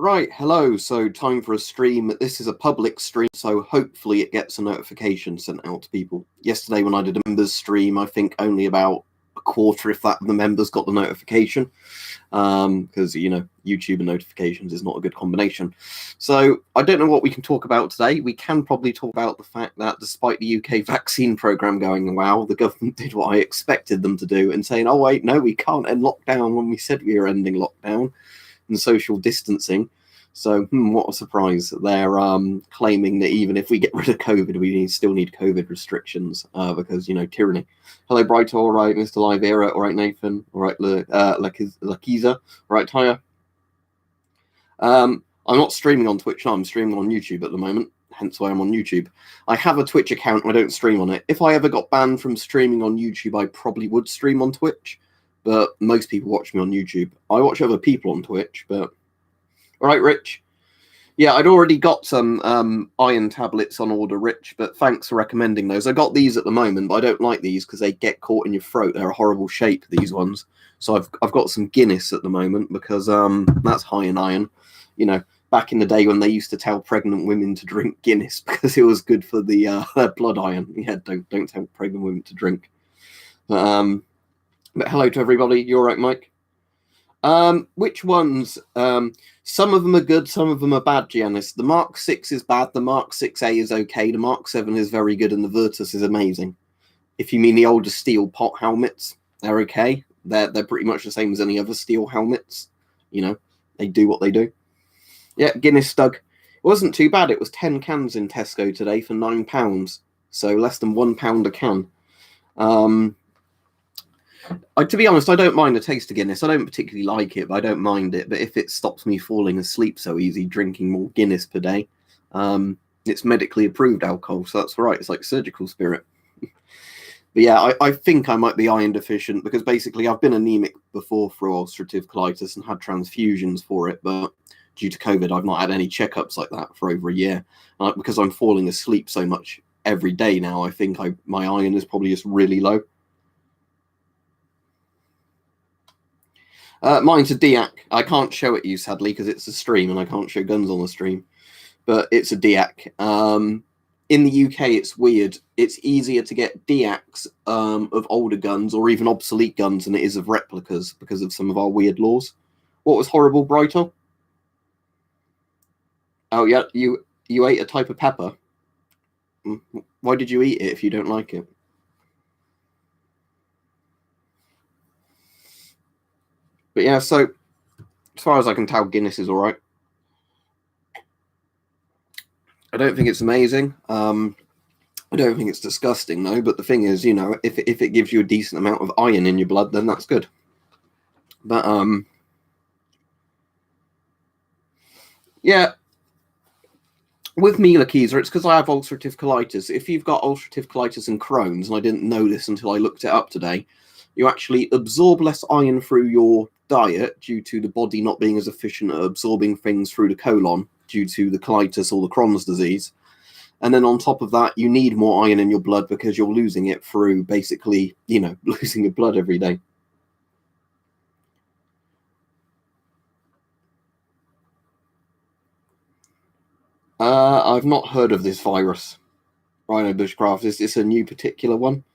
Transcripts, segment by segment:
Right, hello. So time for a stream. This is a public stream, so hopefully it gets a notification sent out to people. Yesterday when I did a members stream, I think only about a quarter, if that, of the members got the notification. Because, YouTube and notifications is not a good combination. So I don't know what we can talk about today. We can probably talk about the fact that despite the UK vaccine programme going, wow, the government did what I expected them to do and saying, oh, wait, no, we can't end lockdown when we said we were ending lockdown and social distancing. So what a surprise. They're claiming that even if we get rid of COVID, we still need COVID restrictions because, tyranny. Hello, Brighto. All right, Mr. Livera. All right, Nathan. All right, Lakiza. All right, Tyre. I'm not streaming on Twitch. No, I'm streaming on YouTube at the moment, hence why I'm on YouTube. I have a Twitch account. I don't stream on it. If I ever got banned from streaming on YouTube, I probably would stream on Twitch. But most people watch me on YouTube. I watch other people on Twitch, but... All right, Rich. Yeah, I'd already got some iron tablets on order, Rich, but thanks for recommending those. I got these at the moment, but I don't like these because they get caught in your throat. They're a horrible shape, these ones. So I've got some Guinness at the moment because that's high in iron. Back in the day when they used to tell pregnant women to drink Guinness because it was good for the blood iron. Yeah, don't tell pregnant women to drink. But hello to everybody. You all right, Mike? Which ones? Some of them are good, some of them are bad, Giannis. The Mark 6 is bad, the Mark 6A is okay, the Mark 7 is very good, and the Virtus is amazing. If you mean the older steel pot helmets, they're okay. They're pretty much the same as any other steel helmets. They do what they do. Yeah, Guinness Stug. It wasn't too bad. It was 10 cans in Tesco today for £9. So less than £1 a can. To be honest, I don't mind the taste of Guinness. I don't particularly like it, but I don't mind it. But if it stops me falling asleep so easy drinking more Guinness per day, it's medically approved alcohol, so that's right. It's like surgical spirit. But yeah, I think I might be iron deficient because basically I've been anemic before for ulcerative colitis and had transfusions for it, but due to COVID, I've not had any checkups like that for over a year. Because I'm falling asleep so much every day now, I think my iron is probably just really low. Mine's a Diac. I can't show it you, sadly, because it's a stream and I can't show guns on the stream. But it's a Diac. In the UK, it's weird. It's easier to get Diacs of older guns or even obsolete guns than it is of replicas because of some of our weird laws. What was horrible, Brighto? Oh, yeah, you ate a type of pepper. Why did you eat it if you don't like it? But yeah, so as far as I can tell, Guinness is all right. I don't think it's amazing. I don't think it's disgusting, though. But the thing is, if it gives you a decent amount of iron in your blood, then that's good. But, yeah. With me, Lakiza, it's because I have ulcerative colitis. If you've got ulcerative colitis and Crohn's, and I didn't know this until I looked it up today, you actually absorb less iron through your diet due to the body not being as efficient at absorbing things through the colon due to the colitis or the Crohn's disease. And then on top of that, you need more iron in your blood because you're losing it through basically, losing your blood every day. I've not heard of this virus, Rhino Bushcraft. Is this a new particular one?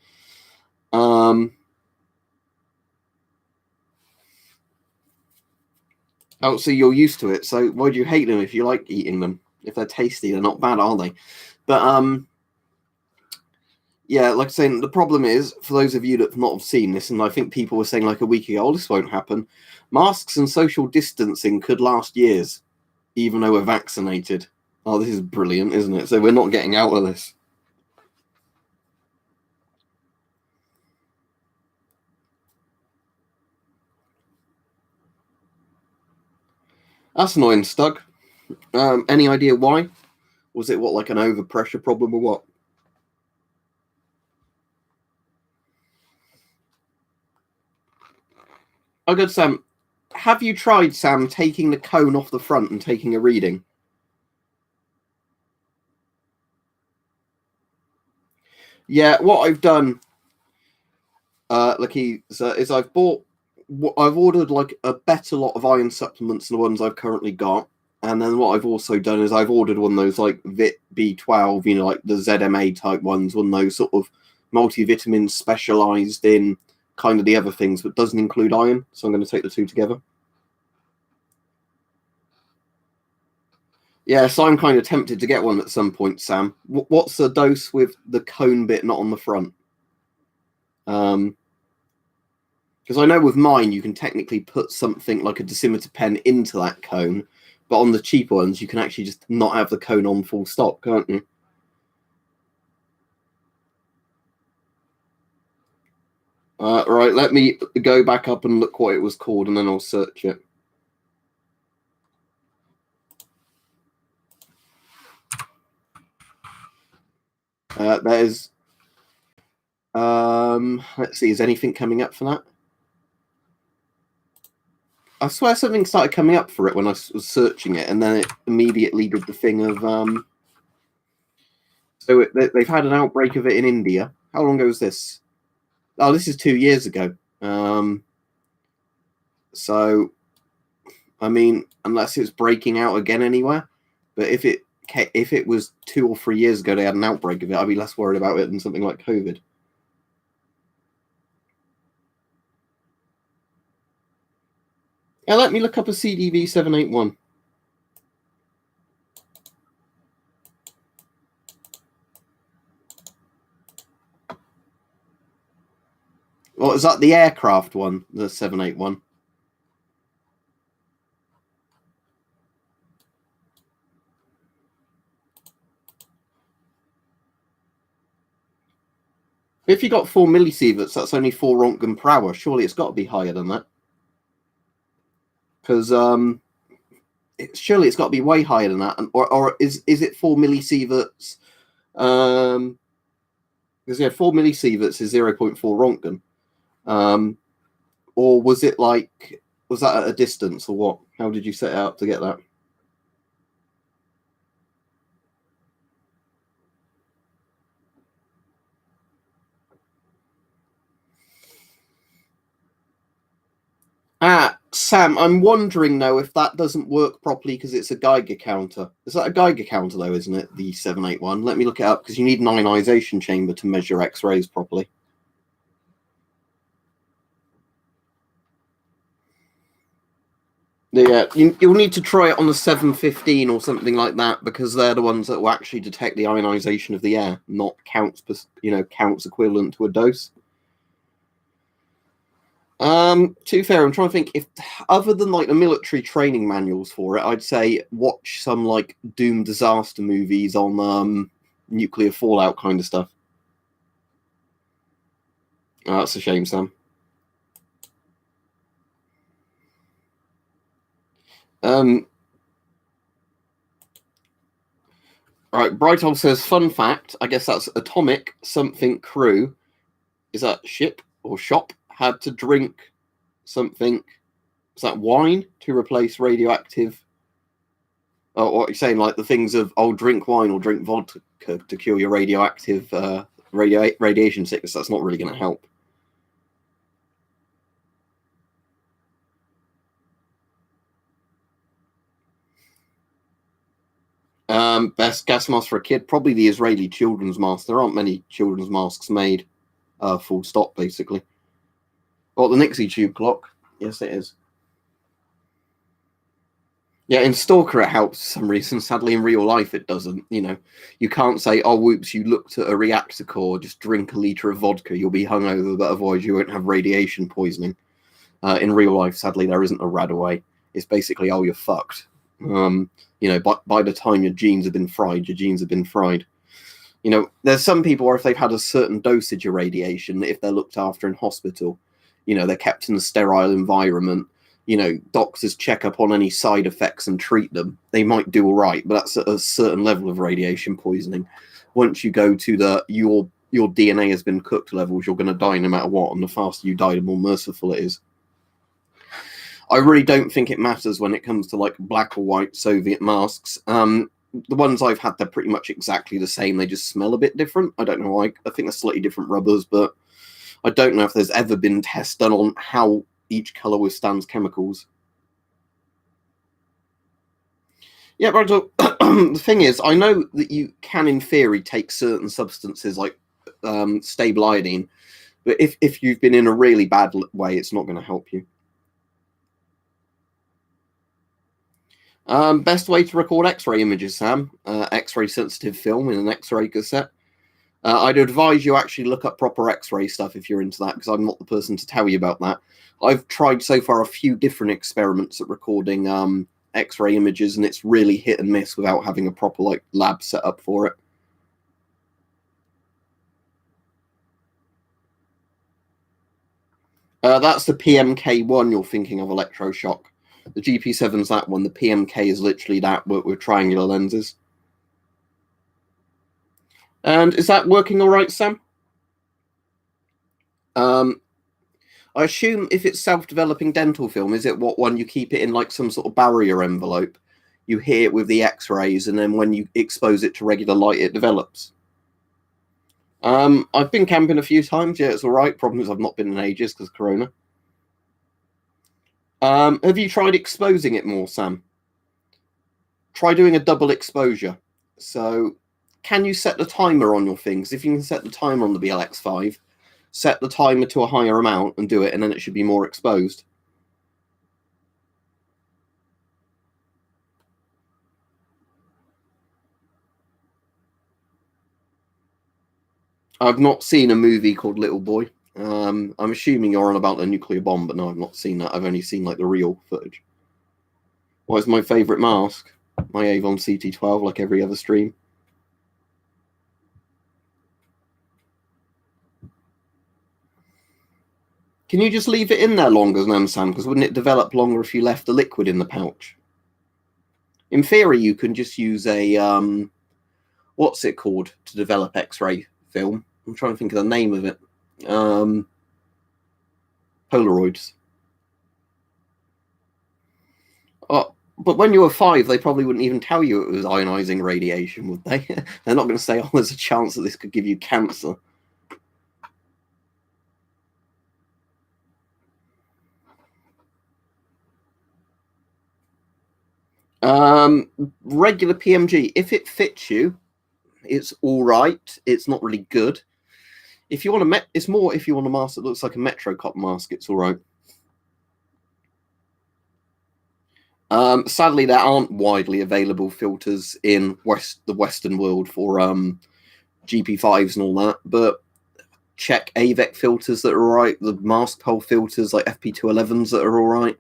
Oh, so you're used to it. So why do you hate them if you like eating them? If they're tasty, they're not bad, are they? But, yeah, like I say, the problem is, for those of you that have not seen this, and I think people were saying like a week ago, oh, this won't happen, masks and social distancing could last years, even though we're vaccinated. Oh, this is brilliant, isn't it? So we're not getting out of this. That's annoying, Stug. Any idea why? Was it like an overpressure problem or what? Oh, good, Sam. Have you tried, Sam, taking the cone off the front and taking a reading? Yeah, what I've done, is I've ordered like a better lot of iron supplements than the ones I've currently got, And then what I've also done is I've ordered one of those like Vit B12, like the ZMA type ones, one of those sort of multivitamins specialized in kind of the other things, but doesn't include iron. So I'm going to take the two together. Yeah, so I'm kind of tempted to get one at some point, Sam. What's the dose with the cone bit not on the front? Because I know with mine, you can technically put something like a decimeter pen into that cone, but on the cheaper ones, you can actually just not have the cone on full stop, can't you? Right, let me go back up and look what it was called, and then I'll search it. There's, let's see, is anything coming up for that? I swear something started coming up for it when I was searching it, and then it immediately did the thing of, so they've had an outbreak of it in India. How long ago was this? Oh, this is 2 years ago. So, I mean, unless it's breaking out again anywhere, but if it was 2 or 3 years ago they had an outbreak of it, I'd be less worried about it than something like COVID. Now let me look up a CDV 781. Or is that the aircraft one, the 781? If you got 4 millisieverts, that's only 4 Rontgen per hour. Surely it's got to be higher than that. Because surely it's got to be way higher than that. Or is it 4 millisieverts? Because 4 millisieverts is 0.4 Rontgen. Or was it like, was that at a distance or what? How did you set it up to get that? Sam, I'm wondering though if that doesn't work properly because it's a Geiger counter. Is that a Geiger counter though, isn't it? The 781. Let me look it up because you need an ionization chamber to measure X-rays properly. Yeah, you'll need to try it on the 715 or something like that because they're the ones that will actually detect the ionization of the air, not counts equivalent to a dose. To be fair, I'm trying to think if other than like the military training manuals for it, I'd say watch some like doom disaster movies on nuclear fallout kind of stuff. Oh, that's a shame, Sam. All right, Brighthole says, fun fact, I guess that's atomic something crew. Is that ship or shop? Had to drink something. Is that wine to replace radioactive? Oh, what you're saying, like the things of, drink wine or drink vodka to cure your radioactive radiation sickness. That's not really going to help. Best gas mask for a kid, probably the Israeli children's mask. There aren't many children's masks made. Full stop, basically. Well, the Nixie tube clock. Yes, it is. Yeah, in Stalker it helps for some reason. Sadly, in real life it doesn't. You can't say, oh, whoops, you looked at a reactor core, just drink a litre of vodka, you'll be hungover, but otherwise you won't have radiation poisoning. In real life, sadly, there isn't a radaway. It's basically, oh, you're fucked. By the time your genes have been fried, your genes have been fried. There's some people where if they've had a certain dosage of radiation, if they're looked after in hospital, they're kept in a sterile environment, doctors check up on any side effects and treat them, they might do all right, but that's at a certain level of radiation poisoning. Once you go to your DNA has been cooked levels, you're going to die no matter what, and the faster you die, the more merciful it is. I really don't think it matters when it comes to like black or white Soviet masks. The ones I've had, they're pretty much exactly the same. They just smell a bit different. I don't know why. I think they're slightly different rubbers, but I don't know if there's ever been tests done on how each color withstands chemicals. Yeah, but the thing is, I know that you can, in theory, take certain substances like stable iodine, but if you've been in a really bad way, it's not going to help you. Best way to record X-ray images, Sam. X-ray sensitive film in an X-ray cassette. I'd advise you actually look up proper X-ray stuff if you're into that, because I'm not the person to tell you about that. I've tried so far a few different experiments at recording X-ray images, and it's really hit and miss without having a proper lab set up for it. That's the PMK1 you're thinking of, electroshock. The GP7's that one. The PMK is literally that, but with triangular lenses. And is that working all right, Sam? I assume if it's self-developing dental film, is it what one you keep it in like some sort of barrier envelope? You heat it with the X-rays, and then when you expose it to regular light, it develops. I've been camping a few times. Yeah, it's all right. Problem is I've not been in ages because Corona. Have you tried exposing it more, Sam? Try doing a double exposure. So, can you set the timer on your things? If you can set the timer on the BLX5, set the timer to a higher amount and do it, and then it should be more exposed. I've not seen a movie called Little Boy. I'm assuming you're on about the nuclear bomb, but no, I've not seen that. I've only seen like the real footage. What is my favourite mask? My Avon CT12, like every other stream. Can you just leave it in there longer than Sam? Because wouldn't it develop longer if you left the liquid in the pouch? In theory, you can just use a what's it called to develop X-ray film? I'm trying to think of the name of it. Polaroids. Oh, but when you were 5, they probably wouldn't even tell you it was ionizing radiation, would they? They're not going to say, "Oh, there's a chance that this could give you cancer." Regular PMG, if it fits you, it's all right. It's not really good. If you want it's more if you want a mask that looks like a Metro Cop mask, it's all right. Sadly, there aren't widely available filters in the Western world for GP5s and all that, but check AVEC filters that are all right, the mask pole filters like FP211s that are all right.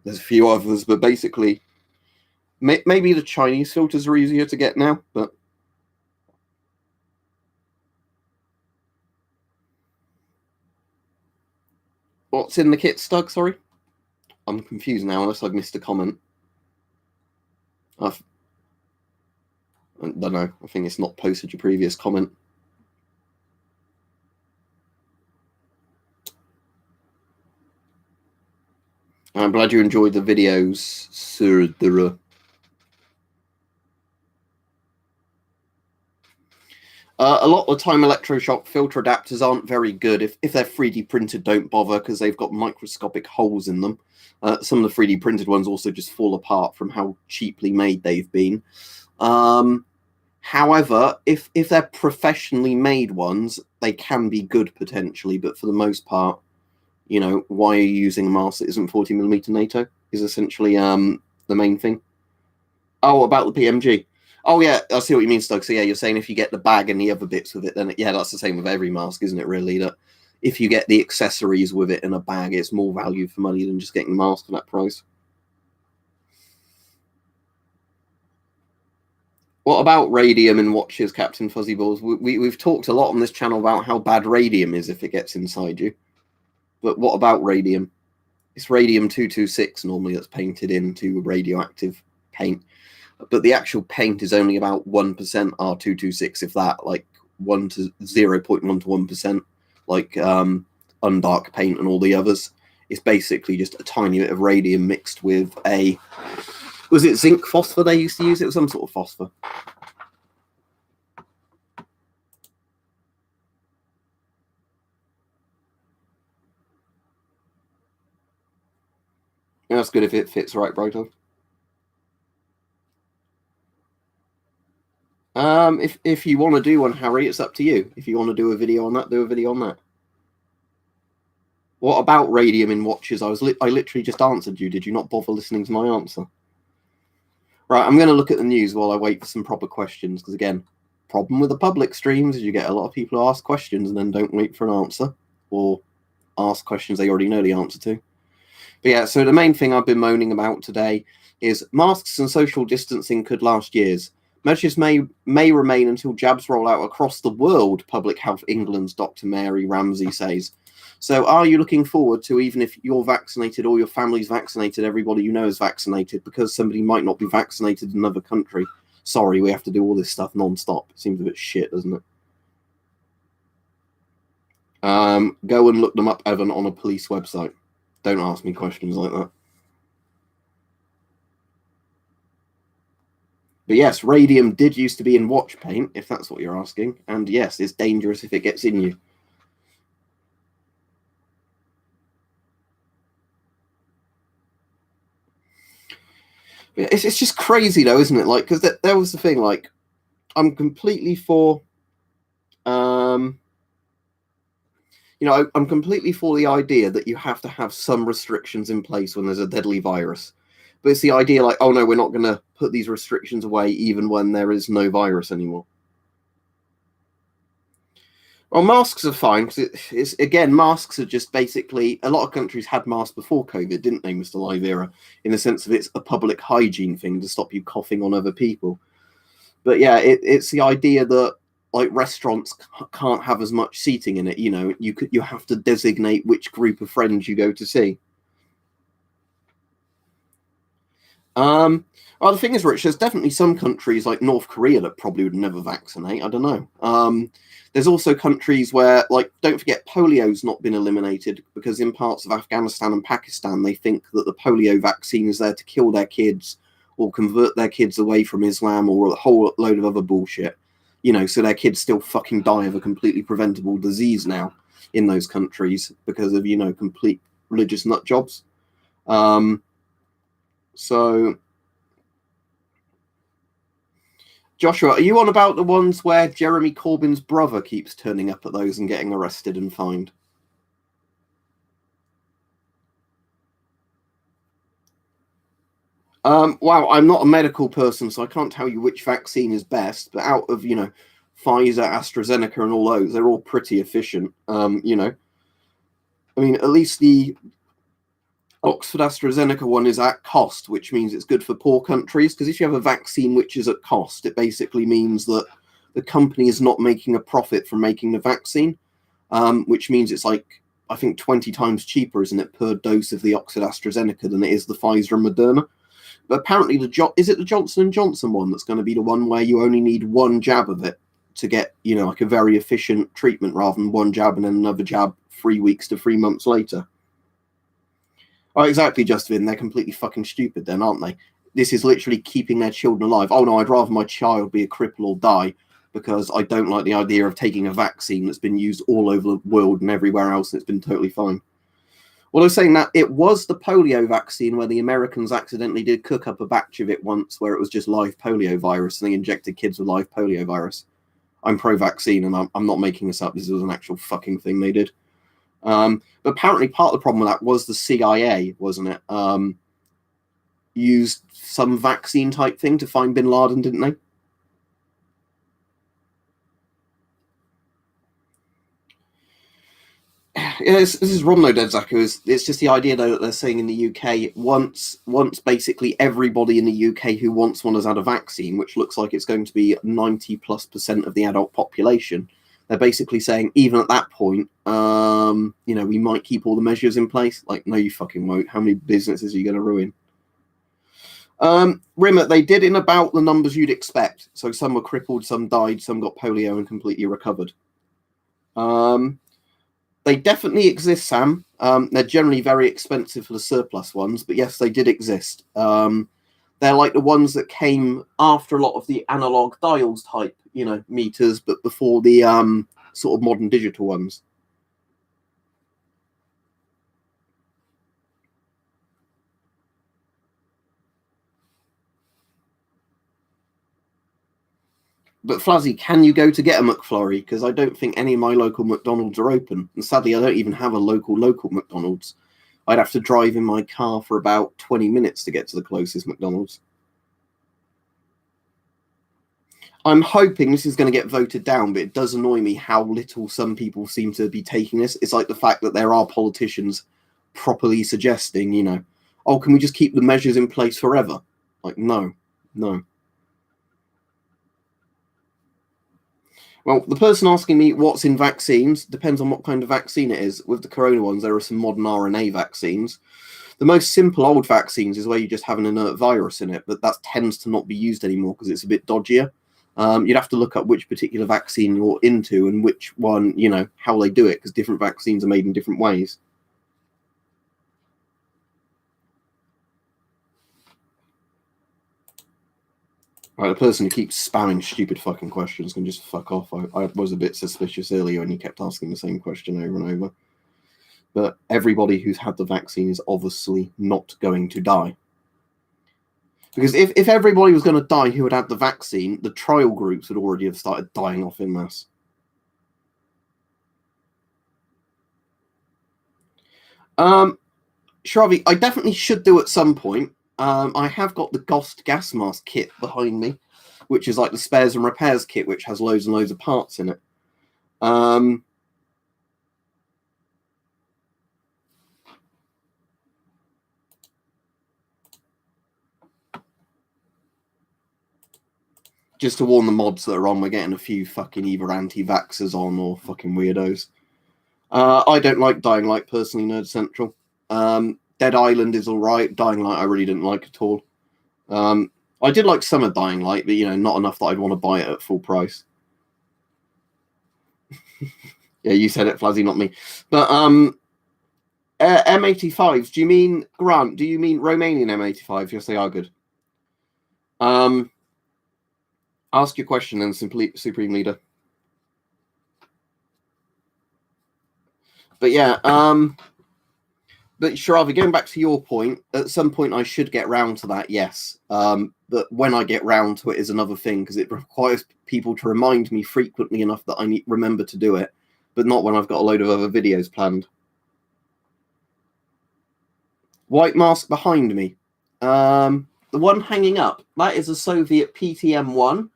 There's a few others, but basically, maybe the Chinese filters are easier to get now, but what's in the kit, Stug? Sorry? I'm confused now, unless I've missed a comment. I don't know. I think it's not posted your previous comment. I'm glad you enjoyed the videos, Sir. A lot of the time, electroshock filter adapters aren't very good. If they're 3D printed, don't bother because they've got microscopic holes in them. Some of the 3D printed ones also just fall apart from how cheaply made they've been. However, if they're professionally made ones, they can be good potentially, but for the most part, you know, why are you using a mask that isn't 40mm NATO is essentially the main thing. Oh, about the PMG. Oh, yeah, I see what you mean, Stug. So, yeah, you're saying if you get the bag and the other bits with it, then, yeah, that's the same with every mask, isn't it, really? That if you get the accessories with it in a bag, it's more value for money than just getting the mask for that price. What about radium in watches, Captain Fuzzy Balls? We've talked a lot on this channel about how bad radium is if it gets inside you. But what about radium? It's radium-226 normally that's painted into radioactive paint. But the actual paint is only about 1% R226, if that, like 1 to 0.1 to 1%, like undark paint and all the others. It's basically just a tiny bit of radium mixed with was it zinc phosphor they used to use? It was some sort of phosphor. That's good if it fits right, Brighton. If you want to do one, Harry, it's up to you. If you want to do a video on that, do a video on that. What about radium in watches? I literally just answered you. Did you not bother listening to my answer? Right, I'm going to look at the news while I wait for some proper questions, because again, problem with the public streams is you get a lot of people who ask questions and then don't wait for an answer, or ask questions they already know the answer to. But yeah, so the main thing I've been moaning about today is masks and social distancing could last years. Measures may remain until jabs roll out across the world, Public Health England's Dr. Mary Ramsey says. So are you looking forward to, even if you're vaccinated or your family's vaccinated, everybody you know is vaccinated, because somebody might not be vaccinated in another country? Sorry, we have to do all this stuff non-stop. It seems a bit shit, doesn't it? Go and look them up, Evan, on a police website. Don't ask me questions like that. But yes, radium did used to be in watch paint, if that's what you're asking. And yes, it's dangerous if it gets in you. It's just crazy, though, isn't it? Like, because there was the thing, like, I'm completely for, I'm completely for the idea that you have to have some restrictions in place when there's a deadly virus. But it's the idea, like, oh no, we're not going to put these restrictions away even when there is no virus anymore. Well, masks are fine, because it's again, masks are just basically, a lot of countries had masks before COVID, didn't they, Mr. Livera? In the sense of it's a public hygiene thing to stop you coughing on other people. But yeah, it's the idea that, like, restaurants can't have as much seating in it. You have to designate which group of friends you go to see. Well, the thing is, Rich, there's definitely some countries like North Korea that probably would never vaccinate. I don't know. There's also countries where, like, don't forget, polio's not been eliminated, because in parts of Afghanistan and Pakistan, they think that the polio vaccine is there to kill their kids or convert their kids away from Islam or a whole load of other bullshit. So their kids still fucking die of a completely preventable disease now in those countries because of, complete religious nut jobs. So, Joshua, are you on about the ones where Jeremy Corbyn's brother keeps turning up at those and getting arrested and fined? Wow, I'm not a medical person, so I can't tell you which vaccine is best. But out of, Pfizer, AstraZeneca, and all those, they're all pretty efficient. I mean, at least the Oxford AstraZeneca one is at cost, which means it's good for poor countries. Because if you have a vaccine which is at cost, it basically means that the company is not making a profit from making the vaccine, which means it's like, I think, 20 times cheaper, isn't it, per dose of the Oxford AstraZeneca than it is the Pfizer and Moderna. But apparently, is it the Johnson & Johnson one that's going to be the one where you only need one jab of it to get, like a very efficient treatment, rather than one jab and then another jab 3 weeks to 3 months later? Oh, exactly, Justin. They're completely fucking stupid then, aren't they? This is literally keeping their children alive. Oh no, I'd rather my child be a cripple or die, because I don't like the idea of taking a vaccine that's been used all over the world and everywhere else, and it's been totally fine. Well, I was saying that it was the polio vaccine where the Americans accidentally did cook up a batch of it once where it was just live polio virus, and they injected kids with live polio virus. I'm pro-vaccine, and I'm not making this up. This was an actual fucking thing they did. But apparently part of the problem with that was the CIA, wasn't it? Used some vaccine type thing to find bin Laden, didn't they? Yeah, this is Romno Devzaku. It's just the idea, though, that they're saying in the UK, once basically everybody in the UK who wants one has had a vaccine, which looks like it's going to be 90+% of the adult population. They're basically saying, even at that point, we might keep all the measures in place. Like, no, you fucking won't. How many businesses are you going to ruin? Rimmer, they did in about the numbers you'd expect. So some were crippled, some died, some got polio and completely recovered. They definitely exist, Sam. They're generally very expensive for the surplus ones, but yes, they did exist. They're like the ones that came after a lot of the analog dials type, meters, but before the sort of modern digital ones. But Flazzy, can you go to get a McFlurry? Because I don't think any of my local McDonald's are open. And sadly, I don't even have a local McDonald's. I'd have to drive in my car for about 20 minutes to get to the closest McDonald's. I'm hoping this is going to get voted down, but it does annoy me how little some people seem to be taking this. It's like the fact that there are politicians properly suggesting, you know, oh, can we just keep the measures in place forever? Like, no. Well, the person asking me what's in vaccines depends on what kind of vaccine it is. With the corona ones, there are some modern RNA vaccines. The most simple old vaccines is where you just have an inert virus in it, but that tends to not be used anymore because it's a bit dodgier. You'd have to look up which particular vaccine you're into and which one, you know, how they do it, because different vaccines are made in different ways. Right, the person who keeps spamming stupid fucking questions can just fuck off. I was a bit suspicious earlier when you kept asking the same question over and over. But everybody who's had the vaccine is obviously not going to die. Because if everybody was going to die who had had the vaccine, the trial groups would already have started dying off en masse. Shravi, I definitely should do at some point. I have got the Ghost gas mask kit behind me, which is like the spares and repairs kit, which has loads and loads of parts in it. Just to warn the mods that are on, we're getting a few fucking either anti-vaxxers on or fucking weirdos. I don't like Dying Light personally, Nerd Central. Dead Island is alright. Dying Light I really didn't like at all. I did like some of Dying Light, but, you know, not enough that I'd want to buy it at full price. Yeah, you said it, Flazzy, not me. But M85s, do you mean, Grant, do you mean Romanian M85s? Yes, they are good. Ask your question then, Supreme Leader. But yeah, but Sharavi, going back to your point, at some point I should get round to that, yes. But when I get round to it is another thing, because it requires people to remind me frequently enough that I remember to do it, but not when I've got a load of other videos planned. White mask behind me. The one hanging up, that is a Soviet PTM-1.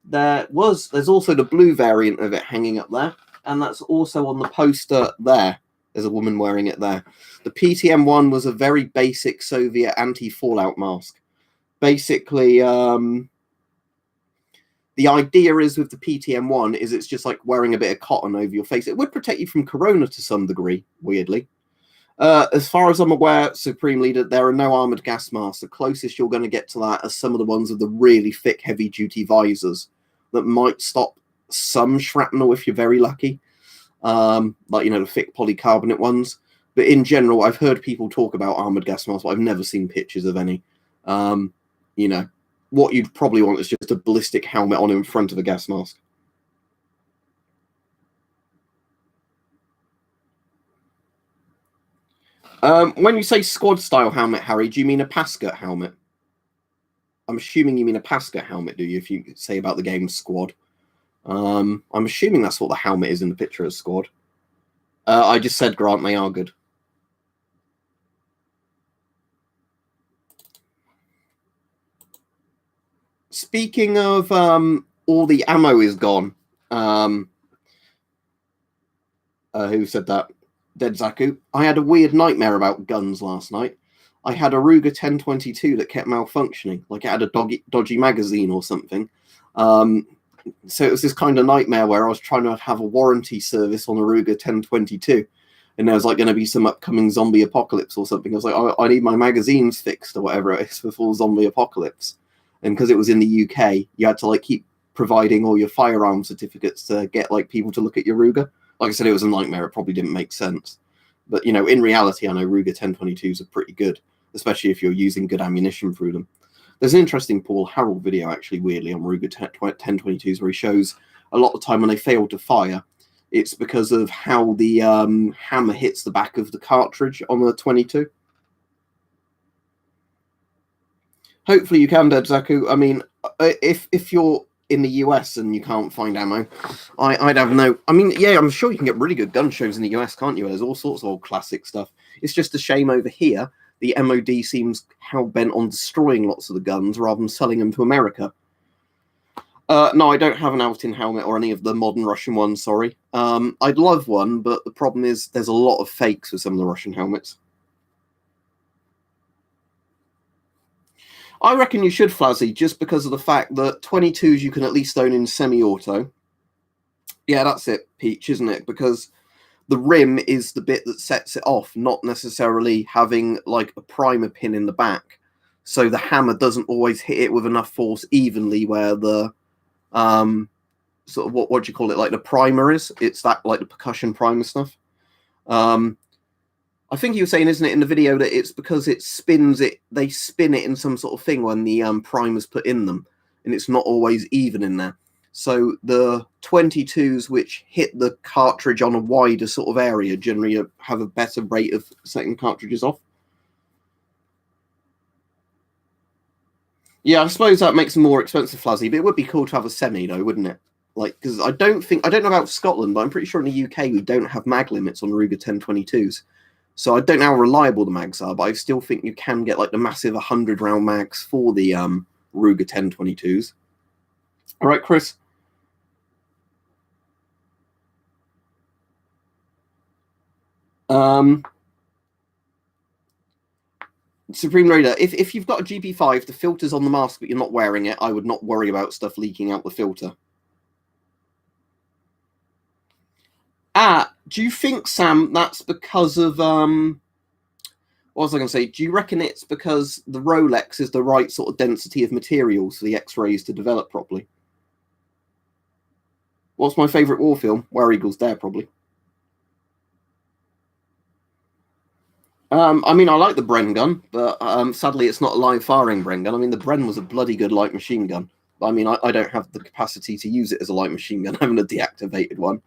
There's also the blue variant of it hanging up there, and that's also on the poster there. There's a woman wearing it there. The PTM-1 was a very basic Soviet anti-fallout mask. Basically, the idea is with the PTM-1 is it's just like wearing a bit of cotton over your face. It would protect you from corona to some degree, weirdly. As far as I'm aware, Supreme Leader, there are no armored gas masks. The closest you're going to get to that are some of the ones with the really thick, heavy-duty visors that might stop some shrapnel if you're very lucky. Like, you know, the thick polycarbonate ones. But in general, I've heard people talk about armored gas masks, but I've never seen pictures of any. You know, what you'd probably want is just a ballistic helmet on in front of a gas mask. When you say squad-style helmet, Harry, do you mean a Pasca helmet? I'm assuming you mean a Pasca helmet, do you, if you say about the game Squad? I'm assuming that's what the helmet is in the picture of Squad. I just said, Grant, they are good. Speaking of all the ammo is gone. Who said that? Dead Zaku. I had a weird nightmare about guns last night. I had a Ruger 1022 that kept malfunctioning, like it had a dodgy magazine or something. So it was this kind of nightmare where I was trying to have a warranty service on a Ruger 1022, and there was like going to be some upcoming zombie apocalypse or something. I was like, oh, I need my magazines fixed or whatever it is before zombie apocalypse. And because it was in the UK, you had to like keep providing all your firearm certificates to get like people to look at your Ruger. Like I said, it was a nightmare. It probably didn't make sense. But, you know, in reality, I know Ruger 1022s are pretty good, especially if you're using good ammunition through them. There's an interesting Paul Harrell video, actually, weirdly, on Ruger 1022s, where he shows a lot of the time when they fail to fire, it's because of how the hammer hits the back of the cartridge on the 22. Hopefully you can, Dead Zaku. I mean, if you're in the US and you can't find ammo. I'd have no. I mean, yeah, I'm sure you can get really good gun shows in the US, can't you? There's all sorts of old classic stuff. It's just a shame over here the MOD seems hell bent on destroying lots of the guns rather than selling them to America. No, I don't have an Altin helmet or any of the modern Russian ones, sorry. I'd love one, but the problem is there's a lot of fakes with some of the Russian helmets. I reckon you should, Flazzy, just because of the fact that 22s you can at least own in semi-auto. Yeah, that's it, Peach, isn't it? Because the rim is the bit that sets it off, not necessarily having like a primer pin in the back. So the hammer doesn't always hit it with enough force evenly where the sort of what do you call it, like the primer is. It's that like the percussion primer stuff. I think you were saying, isn't it, in the video that it's because it spins it, they spin it in some sort of thing when the primer's put in them, and it's not always even in there. So the 22s which hit the cartridge on a wider sort of area generally have a better rate of setting cartridges off. Yeah, I suppose that makes them more expensive, Flazzy, but it would be cool to have a semi, though, wouldn't it? Like, because I don't know about Scotland, but I'm pretty sure in the UK we don't have mag limits on Ruger 1022s. So I don't know how reliable the mags are, but I still think you can get like the massive 100-round mags for the Ruger 1022s. All right, Chris. Supreme Raider, if you've got a GP5, the filter's on the mask, but you're not wearing it, I would not worry about stuff leaking out the filter. Do you think, Sam, that's because of what was I going to say? Do you reckon it's because the Rolex is the right sort of density of materials for the X-rays to develop properly? What's my favourite war film? Where Eagles Dare, probably. I mean, I like the Bren gun, but sadly it's not a live firing Bren gun. I mean, the Bren was a bloody good light machine gun. But I mean, I don't have the capacity to use it as a light machine gun. I'm a deactivated one.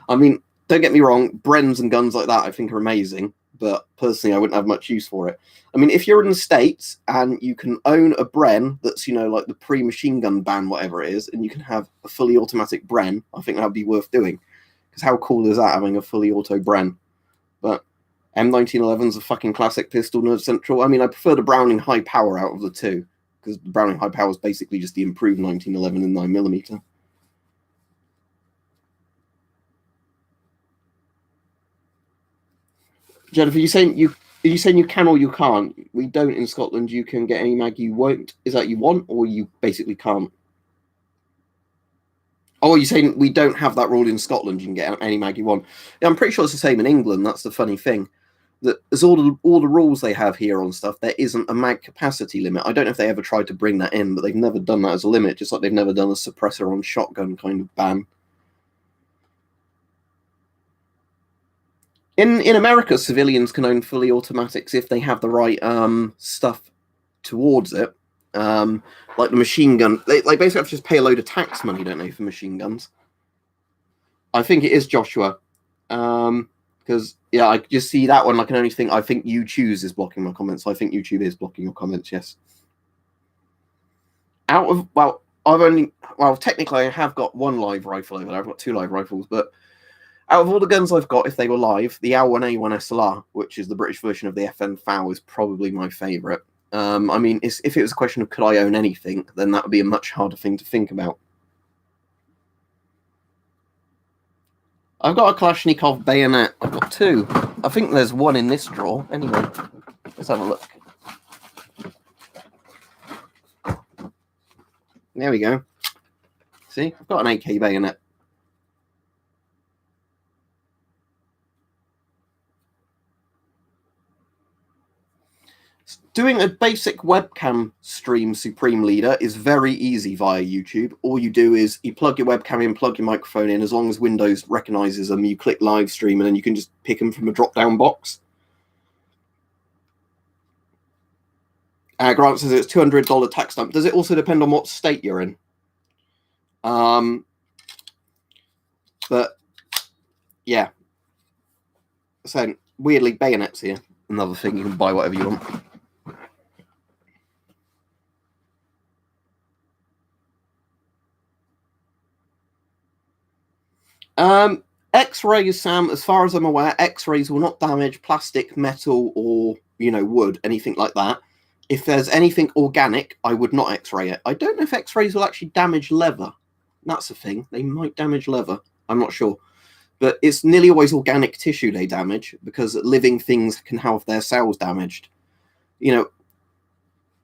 I mean, don't get me wrong, Brens and guns like that I think are amazing, but personally I wouldn't have much use for it. I mean, if you're in the States and you can own a Bren that's, you know, like the pre-machine gun ban, whatever it is, and you can have a fully automatic Bren, I think that would be worth doing. Because how cool is that, having a fully auto Bren? But M1911's a fucking classic pistol, Nerve Central. I mean, I prefer the Browning High Power out of the two, because the Browning High Power is basically just the improved 1911 in 9mm. Jennifer, are you saying you can or you can't? We don't in Scotland. You can get any mag you want. Is that you want, or you basically can't? Oh, are you saying we don't have that rule in Scotland? You can get any mag you want. Yeah, I'm pretty sure it's the same in England. That's the funny thing. That there's all the rules they have here on stuff. There isn't a mag capacity limit. I don't know if they ever tried to bring that in, but they've never done that as a limit. Just like they've never done a suppressor on shotgun kind of ban. In America, civilians can own fully automatics if they have the right stuff towards it. Like the machine gun, they basically have to just pay a load of tax money, don't they, for machine guns? I think it is Joshua, because yeah, I just see that one. I can only think. I think you choose is blocking my comments. So I think YouTube is blocking your comments. Yes. Technically I have got one live rifle over there. I've got two live rifles, but out of all the guns I've got, if they were live, the L1A1 SLR, which is the British version of the FN FAL, is probably my favourite. I mean, if it was a question of could I own anything, then that would be a much harder thing to think about. I've got a Kalashnikov bayonet. I've got two. I think there's one in this drawer. Anyway, let's have a look. There we go. See, I've got an AK bayonet. Doing a basic webcam stream, Supreme Leader, is very easy via YouTube. All you do is you plug your webcam in, plug your microphone in. As long as Windows recognizes them, you click live stream, and then you can just pick them from a drop-down box. Grant says it's $200 tax stamp. Does it also depend on what state you're in? But yeah. So weirdly, bayonets here. Another thing, you can buy whatever you want. X-rays, Sam, as far as I'm aware, X-rays will not damage plastic, metal, or, wood, anything like that. If there's anything organic, I would not X-ray it. I don't know if X-rays will actually damage leather. That's a thing. They might damage leather. I'm not sure. But it's nearly always organic tissue they damage, because living things can have their cells damaged.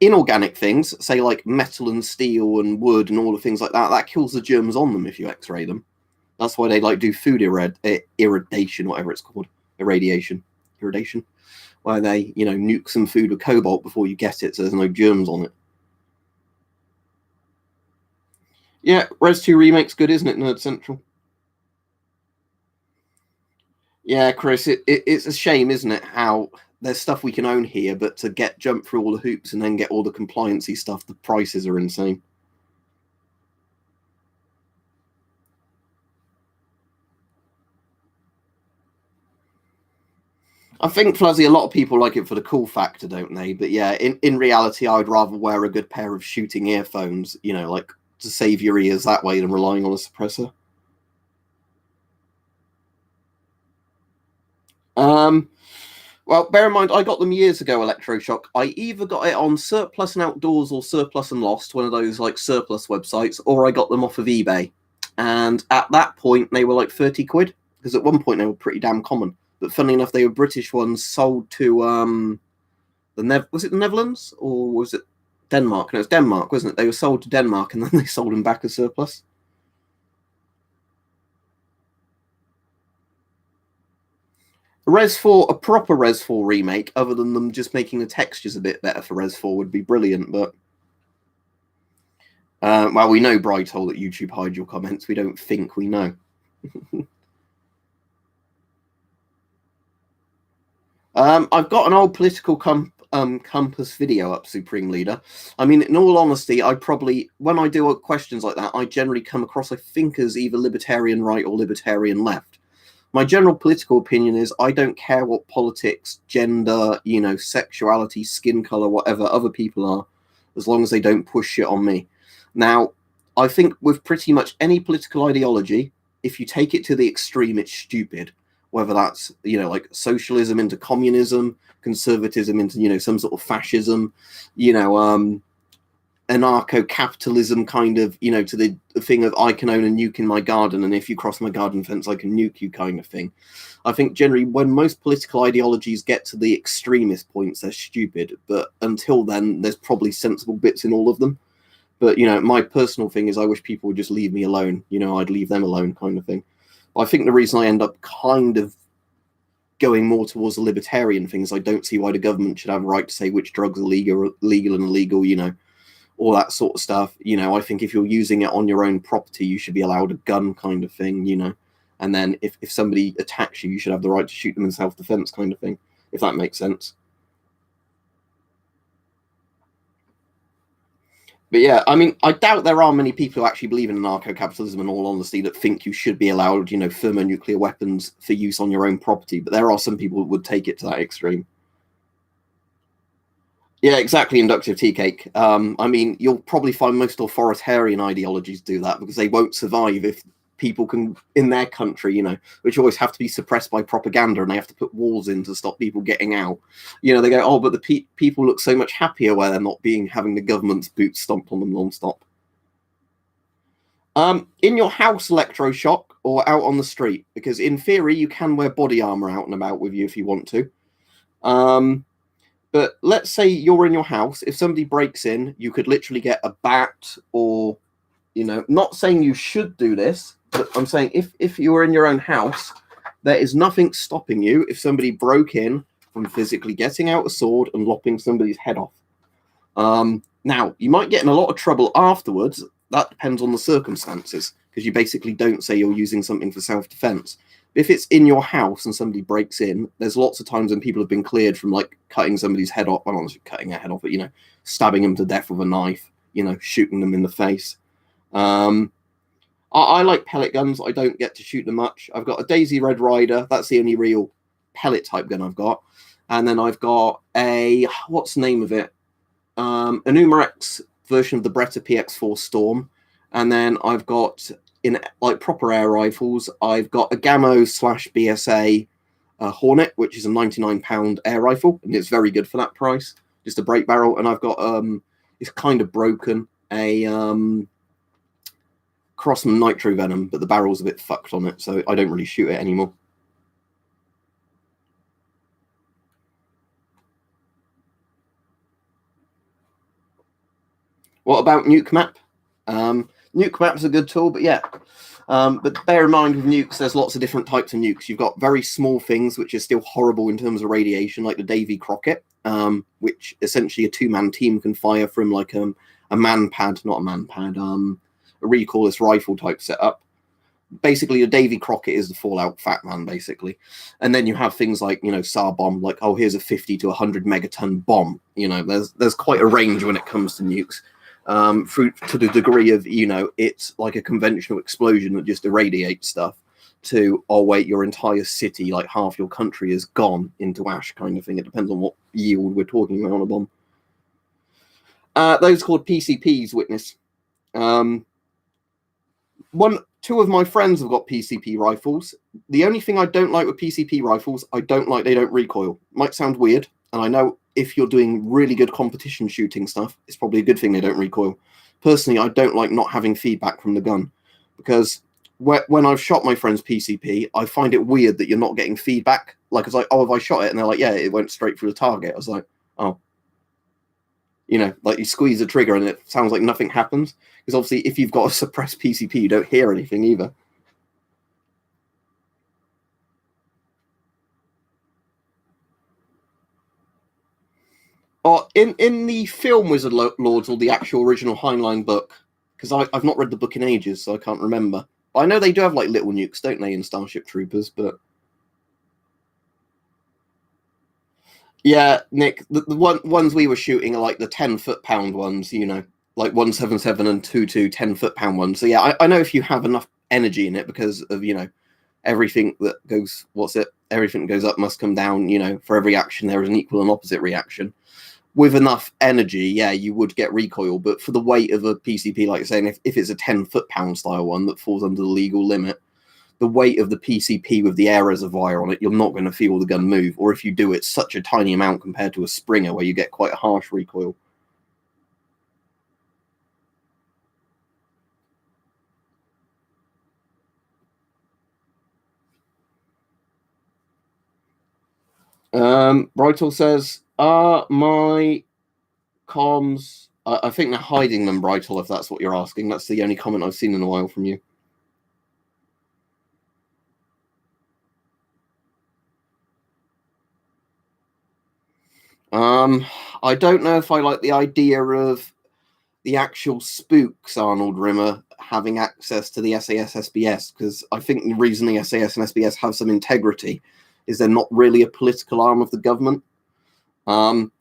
Inorganic things, say like metal and steel and wood and all the things like that, that kills the germs on them if you X-ray them. That's why they do food irradiation, whatever it's called, irradiation, where they nuke some food with cobalt before you get it, so there's no germs on it. Yeah, Res 2 Remake's good, isn't it, Nerd Central? Yeah, Chris, it's a shame, isn't it, how there's stuff we can own here, but to jump through all the hoops and then get all the compliancy stuff, the prices are insane. I think, Fluzzy, a lot of people like it for the cool factor, don't they? But yeah, in reality, I would rather wear a good pair of shooting earphones, to save your ears that way than relying on a suppressor. Well, bear in mind, I got them years ago, Electroshock. I either got it on Surplus and Outdoors or Surplus and Lost, one of those surplus websites, or I got them off of eBay. And at that point, they were like 30 quid, because at one point they were pretty damn common. But funnily enough, they were British ones sold to was it the Netherlands or was it Denmark? No, it was Denmark, wasn't it? They were sold to Denmark and then they sold them back as surplus. Res 4, a proper Res 4 remake, other than them just making the textures a bit better for Res 4, would be brilliant. But well, we know, Brighthole, that YouTube hides your comments. We don't think we know. I've got an old political compass video up, Supreme Leader. I mean, in all honesty, when I do questions like that, I generally come across, I think, as either libertarian right or libertarian left. My general political opinion is I don't care what politics, gender, sexuality, skin color, whatever other people are, as long as they don't push shit on me. Now, I think with pretty much any political ideology, if you take it to the extreme, it's stupid. Whether that's, like socialism into communism, conservatism into, some sort of fascism, anarcho-capitalism kind of, to the thing of I can own a nuke in my garden, and if you cross my garden fence, I can nuke you kind of thing. I think generally when most political ideologies get to the extremist points, they're stupid. But until then, there's probably sensible bits in all of them. But, my personal thing is I wish people would just leave me alone. I'd leave them alone kind of thing. I think the reason I end up kind of going more towards the libertarian thing is I don't see why the government should have a right to say which drugs are legal and illegal, all that sort of stuff. I think if you're using it on your own property, you should be allowed a gun kind of thing, and then if somebody attacks you, you should have the right to shoot them in self-defense kind of thing, if that makes sense. But yeah, I mean, I doubt there are many people who actually believe in anarcho-capitalism, in all honesty, that think you should be allowed, thermonuclear weapons for use on your own property. But there are some people who would take it to that extreme. Yeah, exactly, inductive tea cake. I mean, you'll probably find most authoritarian ideologies do that because they won't survive if people can, in their country, which always have to be suppressed by propaganda, and they have to put walls in to stop people getting out. They go, oh, but the people look so much happier where they're not having the government's boots stomped on them non-stop. In your house, Electroshock, or out on the street, because in theory you can wear body armor out and about with you if you want to. But let's say you're in your house. If somebody breaks in, you could literally get a bat or, not saying you should do this, but I'm saying if you were in your own house, there is nothing stopping you if somebody broke in from physically getting out a sword and lopping somebody's head off. Now, you might get in a lot of trouble afterwards. That depends on the circumstances, because you basically don't say you're using something for self-defense. If it's in your house and somebody breaks in, there's lots of times when people have been cleared from cutting somebody's head off. Well, not cutting their head off, but stabbing them to death with a knife, shooting them in the face. I like pellet guns. I don't get to shoot them much. I've got a Daisy Red Ryder. That's the only real pellet type gun I've got. And then I've got what's the name of it? A Numerex version of the Beretta PX4 Storm. And then I've got in like proper air rifles, I've got a Gamo/BSA Hornet, which is a £99 air rifle, and it's very good for that price. Just a break barrel, and I've got it's kind of broken, a Crossman Nitro Venom, but the barrel's a bit fucked on it, so I don't really shoot it anymore. What about Nuke Map? Nuke Map's a good tool, but yeah. But bear in mind with nukes, there's lots of different types of nukes. You've got very small things, which are still horrible in terms of radiation, like the Davy Crockett, which essentially a two-man team can fire from like a man-pad, not a man-pad, a recoilless rifle type setup. Basically, a Davy Crockett is the Fallout Fat Man, basically. And then you have things like, SAR bomb, like, oh, here's a 50 to 100 megaton bomb. There's quite a range when it comes to nukes. To the degree of, it's like a conventional explosion that just irradiates stuff, to, oh, wait, your entire city, like half your country is gone into ash kind of thing. It depends on what yield we're talking about on a bomb. Those called PCPs, Witness. Two of my friends have got PCP rifles. The only thing I don't like with PCP rifles, they don't recoil. Might sound weird, and I know if you're doing really good competition shooting stuff, it's probably a good thing they don't recoil. Personally, I don't like not having feedback from the gun, because when I've shot my friend's PCP, I find it weird that you're not getting feedback. Like, it's like, oh, have I shot it? And they're like, yeah, it went straight through the target. I was like, oh. Like you squeeze the trigger and it sounds like nothing happens. Because obviously, if you've got a suppressed PCP, you don't hear anything either. Or in the film Wizard Lords, or the actual original Heinlein book, because I've not read the book in ages, so I can't remember. But I know they do have like little nukes, don't they, in Starship Troopers? But yeah, Nick, the ones we were shooting are like the 10 foot-pound ones, like 177 and 22 10 foot-pound ones. So yeah, I know if you have enough energy in it, because of, everything that goes, everything that goes up must come down, for every action there is an equal and opposite reaction. With enough energy, yeah, you would get recoil, but for the weight of a PCP, like you're saying, if it's a 10 foot-pound style one that falls under the legal limit, the weight of the PCP with the air reservoir on it, you're not going to feel the gun move. Or if you do, it's such a tiny amount compared to a Springer, where you get quite a harsh recoil. Brightle says, are my comms... I think they're hiding them, Brightle, if that's what you're asking. That's the only comment I've seen in a while from you. I don't know if I like the idea of the actual spooks, Arnold Rimmer, having access to the SAS SBS, because I think the reason the SAS and SBS have some integrity is they're not really a political arm of the government. Aren't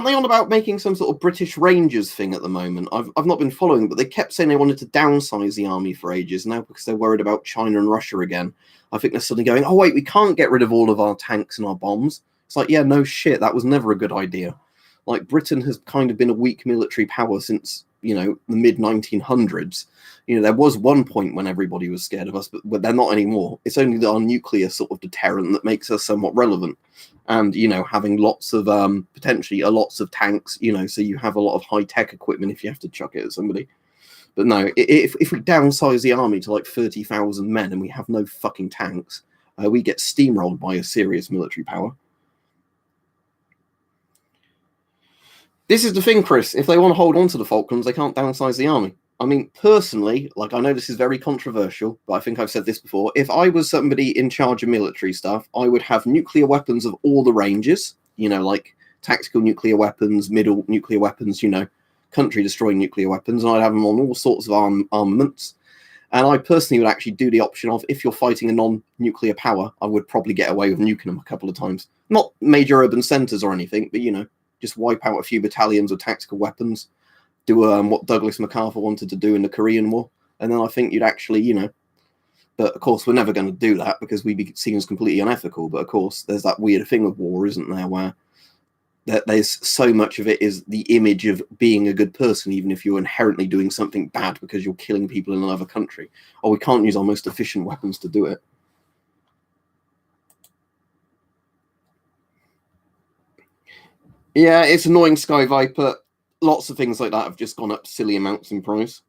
they on about making some sort of British Rangers thing at the moment? I've not been following, but they kept saying they wanted to downsize the army for ages now, because they're worried about China and Russia again. I think they're suddenly going, oh wait, we can't get rid of all of our tanks and our bombs. It's like, yeah, no shit, that was never a good idea. Like, Britain has kind of been a weak military power since, the mid-1900s. There was one point when everybody was scared of us, but they're not anymore. It's only our nuclear sort of deterrent that makes us somewhat relevant. And, having lots of, potentially lots of tanks, so you have a lot of high-tech equipment if you have to chuck it at somebody. But no, if we downsize the army to like 30,000 men and we have no fucking tanks, we get steamrolled by a serious military power. This is the thing, Chris. If they want to hold on to the Falklands, they can't downsize the army. I mean, personally, like, I know this is very controversial, but I think I've said this before. If I was somebody in charge of military stuff, I would have nuclear weapons of all the ranges, like tactical nuclear weapons, middle nuclear weapons, country-destroying nuclear weapons, and I'd have them on all sorts of armaments. And I personally would actually do the option of, if you're fighting a non-nuclear power, I would probably get away with nuking them a couple of times. Not major urban centres or anything, but, just wipe out a few battalions of tactical weapons, do what Douglas MacArthur wanted to do in the Korean War, and then I think you'd actually, but of course we're never going to do that because we'd be seen as completely unethical. But of course there's that weird thing of war, isn't there, where there's so much of it is the image of being a good person, even if you're inherently doing something bad because you're killing people in another country. Or we can't use our most efficient weapons to do it. Yeah, it's annoying, Sky Viper. Lots of things like that have just gone up silly amounts in price.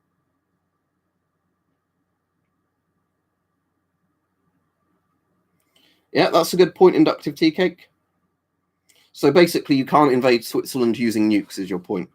Yeah, that's a good point, Inductive Tea Cake. So basically, you can't invade Switzerland using nukes, is your point.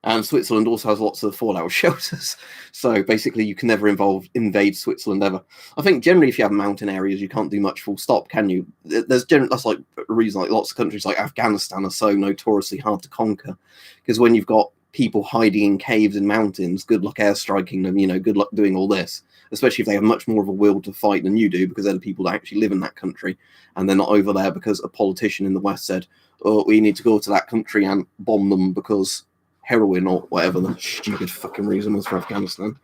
And Switzerland also has lots of fallout shelters. So basically, you can never invade Switzerland ever. I think generally, if you have mountain areas, you can't do much full stop, can you? That's like a reason like lots of countries like Afghanistan are so notoriously hard to conquer. Because when you've got people hiding in caves and mountains, good luck airstriking them, good luck doing all this. Especially if they have much more of a will to fight than you do, because they're the people that actually live in that country. And they're not over there because a politician in the West said, oh, we need to go to that country and bomb them because heroin or whatever the stupid fucking reason was for Afghanistan.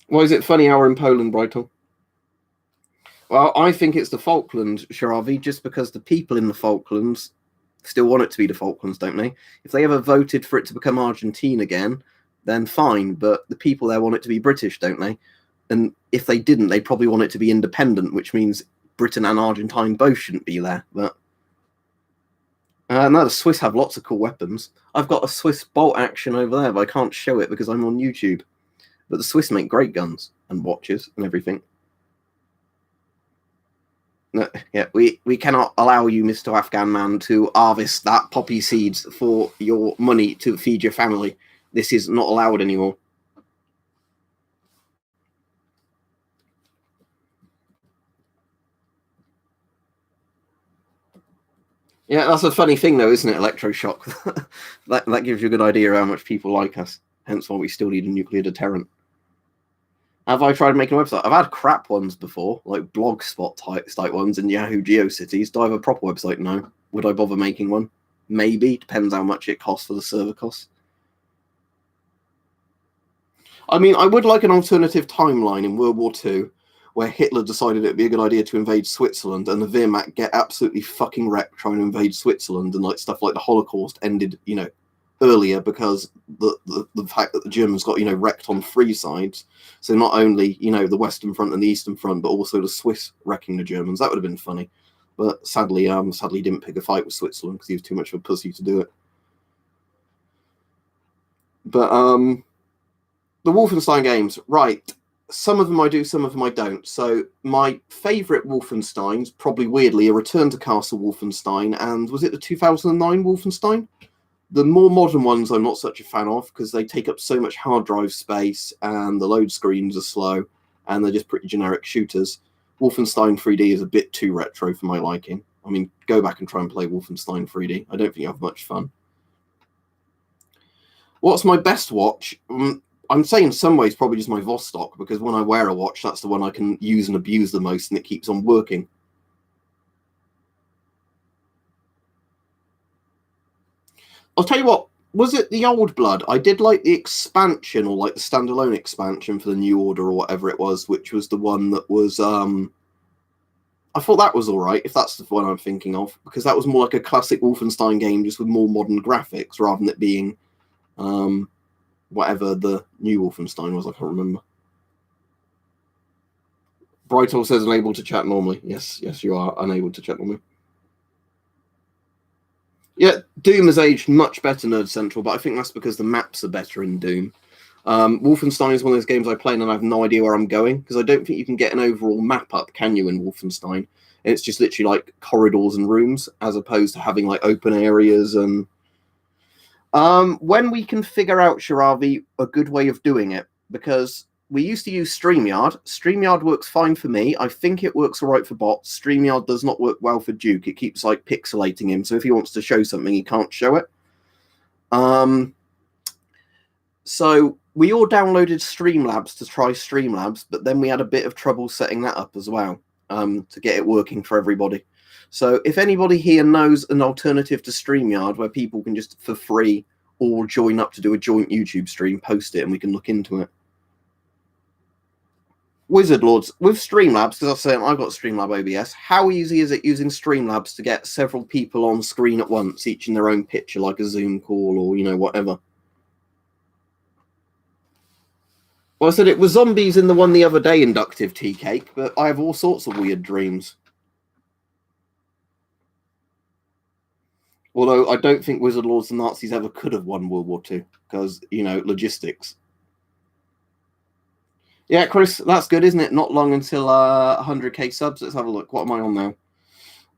Why is it funny hour in Poland, Brighton? Well, I think it's the Falklands, Sharavi, just because the people in the Falklands still want it to be the Falklands, don't they? If they ever voted for it to become Argentine again, then fine, but the people there want it to be British, don't they? And if they didn't, they probably want it to be independent, which means Britain and Argentine both shouldn't be there. But no, the Swiss have lots of cool weapons. I've got a Swiss bolt action over there, but I can't show it because I'm on YouTube. But the Swiss make great guns and watches and everything. No, yeah, we cannot allow you, Mr. Afghan man, to harvest that poppy seeds for your money to feed your family. This is not allowed anymore. Yeah, that's a funny thing, though, isn't it? Electroshock. that gives you a good idea of how much people like us. Hence why we still need a nuclear deterrent. Have I tried making a website? I've had crap ones before, like Blogspot type ones and Yahoo GeoCities. Do I have a proper website? No. Would I bother making one? Maybe. Depends how much it costs for the server costs. I mean, I would like an alternative timeline in World War II where Hitler decided it would be a good idea to invade Switzerland and the Wehrmacht get absolutely fucking wrecked trying to invade Switzerland, and like stuff like the Holocaust ended, earlier because the fact that the Germans got, wrecked on three sides. So not only, the Western Front and the Eastern Front, but also the Swiss wrecking the Germans. That would have been funny. But sadly didn't pick a fight with Switzerland because he was too much of a pussy to do it. But the Wolfenstein games, right. Some of them I do, some of them I don't. So my favourite Wolfensteins, probably weirdly, are Return to Castle Wolfenstein, and was it the 2009 Wolfenstein? The more modern ones I'm not such a fan of because they take up so much hard drive space and the load screens are slow and they're just pretty generic shooters. Wolfenstein 3D is a bit too retro for my liking. I mean, go back and try and play Wolfenstein 3D. I don't think you have much fun. What's my best watch? I'm saying in some ways probably just my Vostok, because when I wear a watch, that's the one I can use and abuse the most, and it keeps on working. I'll tell you what, was it the Old Blood? I did like the expansion, or like the standalone expansion for the New Order, or whatever it was, which was the one that was, I thought that was all right, if that's the one I'm thinking of, because that was more like a classic Wolfenstein game, just with more modern graphics, rather than it being, whatever the new Wolfenstein was, I can't remember. Brighthall says unable to chat normally. Yes, you are unable to chat normally. Yeah, Doom has aged much better, Nerd Central, but I think that's because the maps are better in Doom. Wolfenstein is one of those games I play and I have no idea where I'm going, because I don't think you can get an overall map up, can you, in Wolfenstein? It's just literally like corridors and rooms, as opposed to having like open areas and... when we can figure out, Sharavi, a good way of doing it, because we used to use StreamYard. StreamYard works fine for me. I think it works all right for bots. StreamYard does not work well for Duke. It keeps like pixelating him, so if he wants to show something, he can't show it. So we all downloaded Streamlabs to try Streamlabs, but then we had a bit of trouble setting that up as well, to get it working for everybody. So if anybody here knows an alternative to StreamYard where people can just for free all join up to do a joint YouTube stream, post it and we can look into it. Wizard Lords, with Streamlabs, because I was saying I've got Streamlab OBS, how easy is it using Streamlabs to get several people on screen at once, each in their own picture, like a Zoom call or, whatever? Well, I said it was zombies in the one the other day, Inductive Tea Cake, but I have all sorts of weird dreams. Although I don't think Wizard Lords and Nazis ever could have won World War II, because, logistics. Yeah, Chris, that's good, isn't it? Not long until 100k subs. Let's have a look. What am I on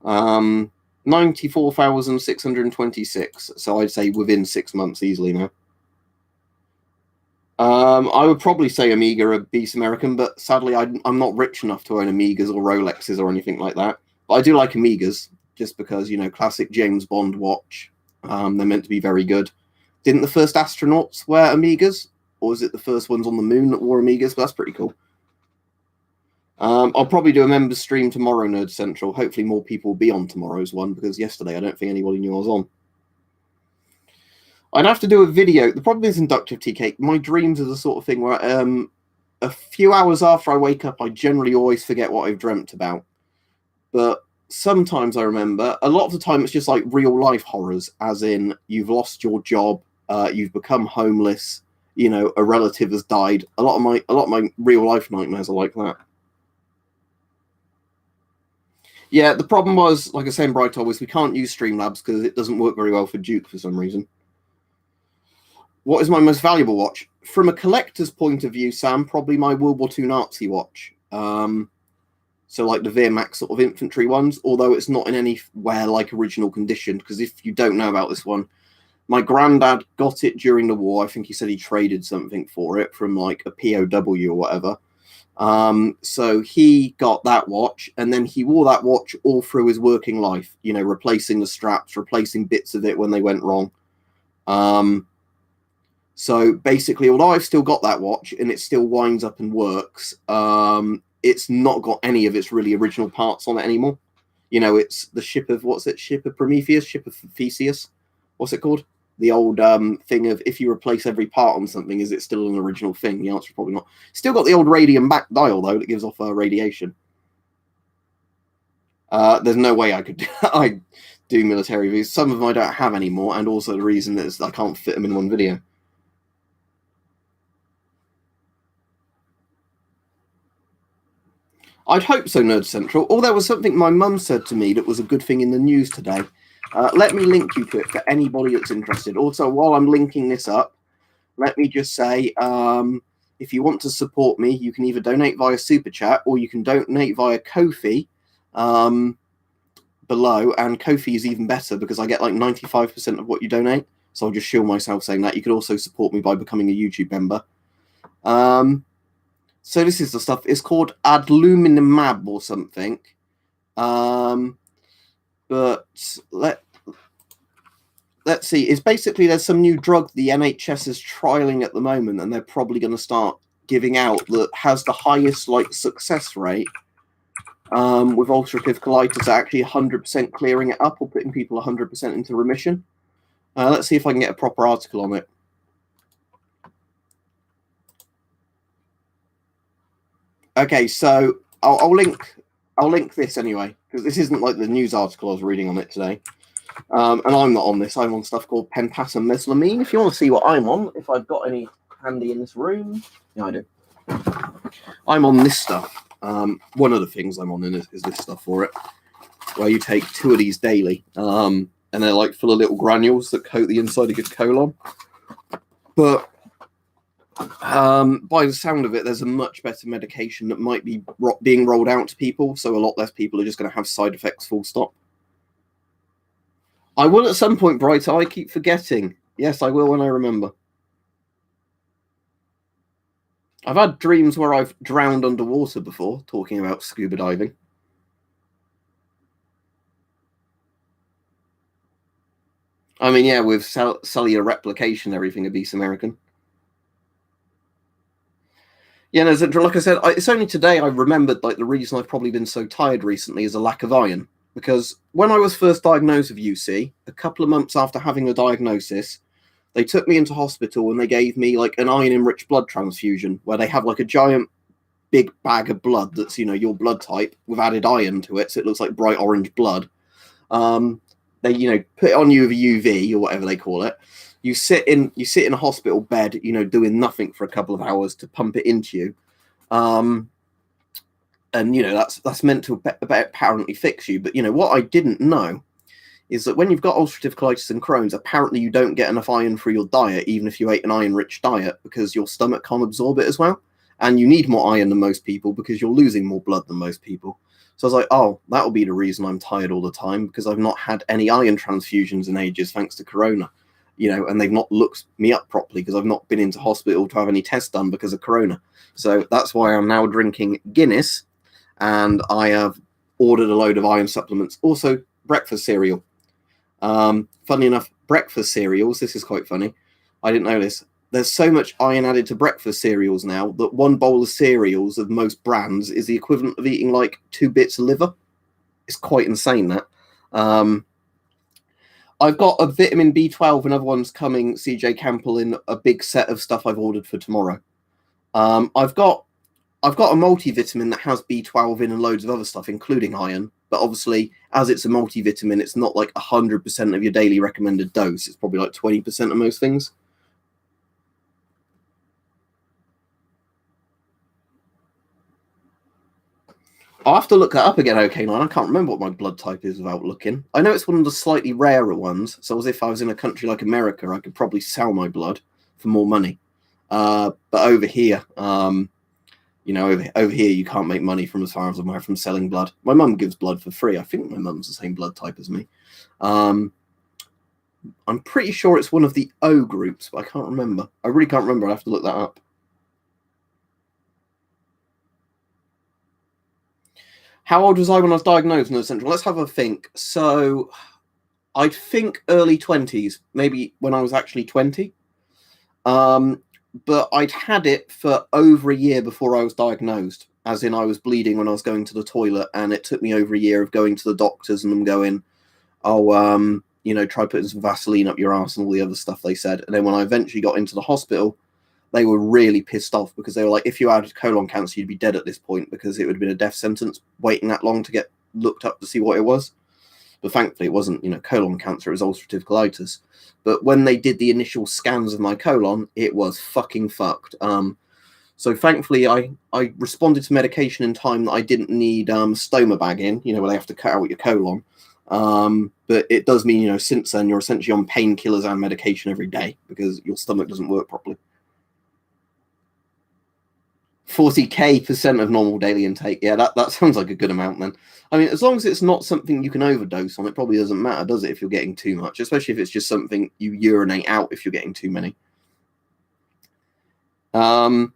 now? 94,626. So I'd say within 6 months easily now. I would probably say Amiga or Beast American, but sadly I'm not rich enough to own Amigas or Rolexes or anything like that. But I do like Amigas, just because, classic James Bond watch. They're meant to be very good. Didn't the first astronauts wear Amigas? Or was it the first ones on the moon that wore Amigas? But that's pretty cool. I'll probably do a members stream tomorrow, Nerd Central. Hopefully more people will be on tomorrow's one, because yesterday I don't think anybody knew I was on. I'd have to do a video. The problem is Inductive Tea Cake. My dreams are the sort of thing where a few hours after I wake up, I generally always forget what I've dreamt about. But sometimes I remember. A lot of the time it's just like real life horrors, as in you've lost your job, you've become homeless, a relative has died. A lot of my real life nightmares are like that. Yeah, the problem was, like I said in Bright was we can't use Streamlabs because it doesn't work very well for Duke for some reason. What is my most valuable watch? From a collector's point of view, Sam, probably my World War II Nazi watch. So like the Wehrmacht sort of infantry ones, although it's not in anywhere like original condition, because if you don't know about this one, my granddad got it during the war. I think he said he traded something for it from like a POW or whatever. So he got that watch, and then he wore that watch all through his working life, replacing the straps, replacing bits of it when they went wrong. So basically, although I've still got that watch and it still winds up and works, it's not got any of its really original parts on it anymore. It's the ship of, ship of Prometheus, ship of Theseus. What's it called? The old thing of, if you replace every part on something, is it still an original thing? The answer is probably not. Still got the old radium back dial, though, that gives off radiation. There's no way I could I do military reviews. Some of them I don't have anymore, and also the reason is I can't fit them in one video. I'd hope so, Nerd Central. Oh, there was something my mum said to me that was a good thing in the news today. Let me link you to it for anybody that's interested. Also, while I'm linking this up, let me just say, if you want to support me, you can either donate via Super Chat or you can donate via Ko-fi below. And Ko-fi is even better because I get like 95% of what you donate. So I'll just shield myself saying that. You could also support me by becoming a YouTube member. So this is the stuff. It's called Adluminumab or something. But let's see. It's basically, there's some new drug the NHS is trialing at the moment, and they're probably going to start giving out, that has the highest success rate with ulcerative colitis, actually 100% clearing it up or putting people 100% into remission. Let's see if I can get a proper article on it. Okay, so I'll link this anyway, because this isn't like the news article I was reading on it today. And I'm not on this. I'm on stuff called penpassameslamine. If you want to see what I'm on, if I've got any handy in this room. Yeah, I do. I'm on this stuff. One of the things I'm on is this stuff for it, where you take 2 of these daily. And they're like full of little granules that coat the inside of your colon. But by the sound of it, there's a much better medication that might be being rolled out to people, so a lot less people are just going to have side effects, full stop. I will at some point, Bright. I keep forgetting. Yes, I will when I remember. I've had dreams where I've drowned underwater before, talking about scuba diving. I mean, yeah, with cellular replication, everything a Beast American. Yeah, no, like I said, it's only today I remembered, like, the reason I've probably been so tired recently is a lack of iron. Because when I was first diagnosed with UC, a couple of months after having the diagnosis, they took me into hospital and they gave me, like, an iron-enriched blood transfusion, where they have, like, a giant big bag of blood that's, your blood type with added iron to it, so it looks like bright orange blood. They, put it on you with a UV or whatever they call it. You sit in a hospital bed, doing nothing for a couple of hours to pump it into you. And that's meant to apparently fix you. But what I didn't know is that when you've got ulcerative colitis and Crohn's, apparently you don't get enough iron through your diet, even if you ate an iron-rich diet, because your stomach can't absorb it as well. And you need more iron than most people because you're losing more blood than most people. So I was like, oh, that'll be the reason I'm tired all the time, because I've not had any iron transfusions in ages thanks to Corona. And they've not looked me up properly because I've not been into hospital to have any tests done because of Corona. So that's why I'm now drinking Guinness, and I have ordered a load of iron supplements. Also, breakfast cereal. Funny enough, breakfast cereals, this is quite funny. I didn't know this. There's so much iron added to breakfast cereals now that one bowl of cereals of most brands is the equivalent of eating like 2 bits of liver. It's quite insane, that. I've got a vitamin B12 and other ones coming, CJ Campbell, in a big set of stuff I've ordered for tomorrow. I've got a multivitamin that has B12 in and loads of other stuff, including iron. But obviously, as it's a multivitamin, it's not like 100% of your daily recommended dose. It's probably like 20% of most things. I'll have to look that up again, OK9. I can't remember what my blood type is without looking. I know it's one of the slightly rarer ones, so as if I was in a country like America, I could probably sell my blood for more money. But over here, over here you can't make money from, as far as I'm aware, from selling blood. My mum gives blood for free. I think my mum's the same blood type as me. I'm pretty sure it's one of the O groups, but I can't remember. I really can't remember. I have to look that up. How old was I when I was diagnosed with Central? Let's have a think. So I think early 20s, maybe when I was actually 20. But I'd had it for over a year before I was diagnosed, as in I was bleeding when I was going to the toilet, and it took me over a year of going to the doctors and them going, try putting some Vaseline up your ass and all the other stuff they said. And then when I eventually got into the hospital, they were really pissed off because they were like, if you had colon cancer, you'd be dead at this point, because it would have been a death sentence waiting that long to get looked up to see what it was. But thankfully, it wasn't, colon cancer, it was ulcerative colitis. But when they did the initial scans of my colon, it was fucking fucked. So thankfully, I responded to medication in time that I didn't need stoma bagging, where they have to cut out your colon. But it does mean, since then, you're essentially on painkillers and medication every day because your stomach doesn't work properly. 40% of normal daily intake. Yeah, that sounds like a good amount then. I mean, as long as it's not something you can overdose on, it probably doesn't matter, does it, if you're getting too much, especially if it's just something you urinate out if you're getting too many. How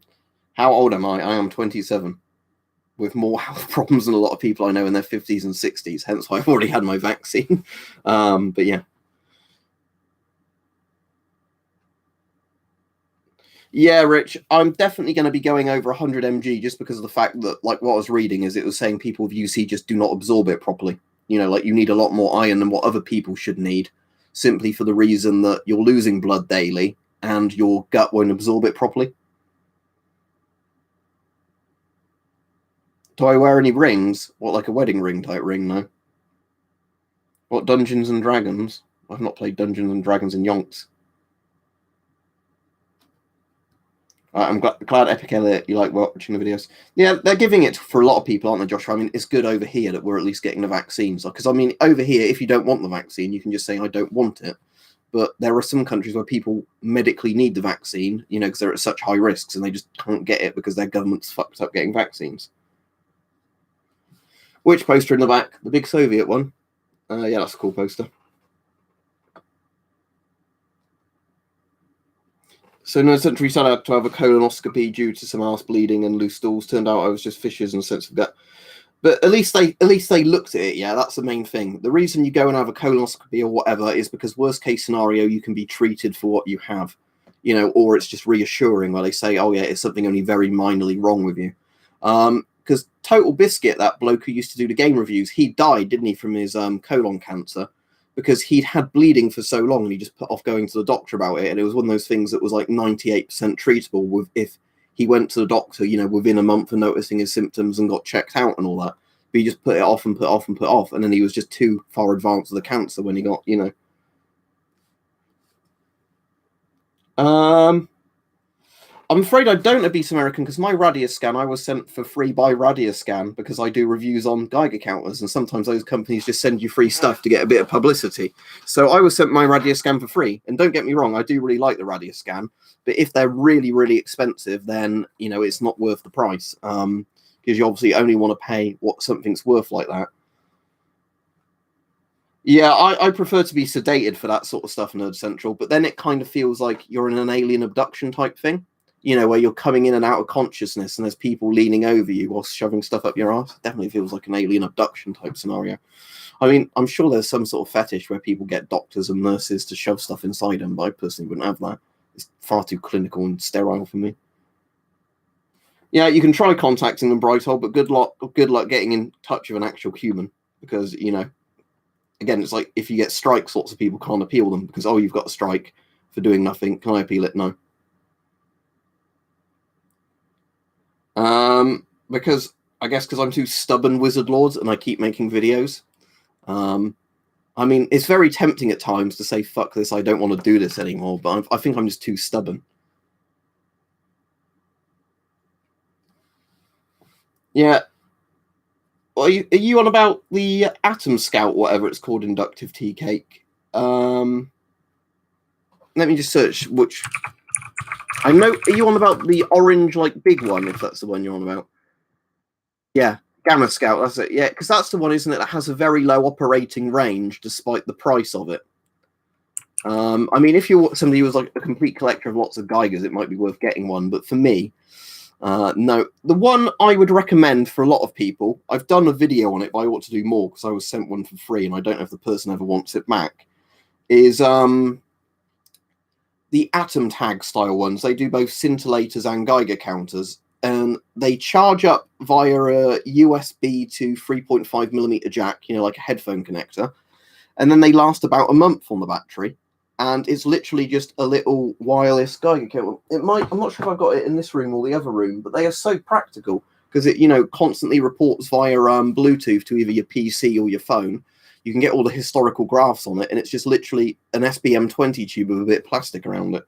old am I? I am 27, with more health problems than a lot of people I know in their 50s and 60s, hence why I've already had my vaccine. But yeah. Yeah, Rich, I'm definitely going to be going over 100 mg just because of the fact that, like, what I was reading is it was saying people with UC just do not absorb it properly. Like, you need a lot more iron than what other people should need, simply for the reason that you're losing blood daily and your gut won't absorb it properly. Do I wear any rings? What, like a wedding ring type ring? No. What, Dungeons and Dragons? I've not played Dungeons and Dragons in yonks. I'm glad, Epic Elliot, you like watching the videos. Yeah, they're giving it for a lot of people, aren't they, Joshua? I mean, it's good over here that we're at least getting the vaccines. Because, I mean, over here, if you don't want the vaccine, you can just say, I don't want it. But there are some countries where people medically need the vaccine, because they're at such high risks and they just can't get it because their government's fucked up getting vaccines. Which poster in the back? The big Soviet one? Yeah, that's a cool poster. So no century said I had to have a colonoscopy due to some arse bleeding and loose stools. Turned out I was just fissures and sense of gut. But at least they looked at it. Yeah, that's the main thing. The reason you go and have a colonoscopy or whatever is because worst case scenario, you can be treated for what you have, or it's just reassuring where they say, oh yeah, it's something only very minorly wrong with you. Because Total Biscuit, that bloke who used to do the game reviews, he died, didn't he, from his colon cancer, because he'd had bleeding for so long and he just put off going to the doctor about it. And it was one of those things that was like 98% treatable with if he went to the doctor, within a month of noticing his symptoms and got checked out and all that. But he just put it off and put it off and put it off, and then he was just too far advanced with the cancer when he got, I'm afraid I don't obese American because my radius scan I was sent for free by Radius Scan because I do reviews on Geiger counters, and sometimes those companies just send you free stuff to get a bit of publicity. So I was sent my Radius Scan for free, and don't get me wrong, I do really like the Radius Scan, but if they're really, really expensive, then it's not worth the price because you obviously only want to pay what something's worth like that. Yeah, I prefer to be sedated for that sort of stuff, Nerd Central, but then it kind of feels like you're in an alien abduction type thing. Where you're coming in and out of consciousness and there's people leaning over you while shoving stuff up your ass. It definitely feels like an alien abduction type scenario. I mean, I'm sure there's some sort of fetish where people get doctors and nurses to shove stuff inside them, but I personally wouldn't have that. It's far too clinical and sterile for me. Yeah, you can try contacting them, Brighthole, but good luck getting in touch with an actual human because, again, it's like if you get strikes, lots of people can't appeal them because, you've got a strike for doing nothing. Can I appeal it? No. Because I'm too stubborn, Wizard Lords, and I keep making videos. I mean, it's very tempting at times to say, fuck this, I don't want to do this anymore, but I think I'm just too stubborn. Yeah. Well, are you on about the Atom Scout, whatever it's called, inductive tea cake? Let me just search which... I know, are you on about the orange, big one, if that's the one you're on about? Yeah, Gamma Scout, that's it. Yeah, because that's the one, isn't it, that has a very low operating range despite the price of it. I mean, if you're somebody who's like a complete collector of lots of Geigers, it might be worth getting one. But for me, no. The one I would recommend for a lot of people, I've done a video on it, but I ought to do more because I was sent one for free and I don't know if the person ever wants it back, is the Atom Tag style ones. They do both scintillators and Geiger counters. And they charge up via a USB to 3.5mm jack, like a headphone connector. And then they last about a month on the battery. And it's literally just a little wireless Geiger counter. I'm not sure if I've got it in this room or the other room, but they are so practical because it, constantly reports via Bluetooth to either your PC or your phone. You can get all the historical graphs on it, and it's just literally an SBM20 tube with a bit of plastic around it.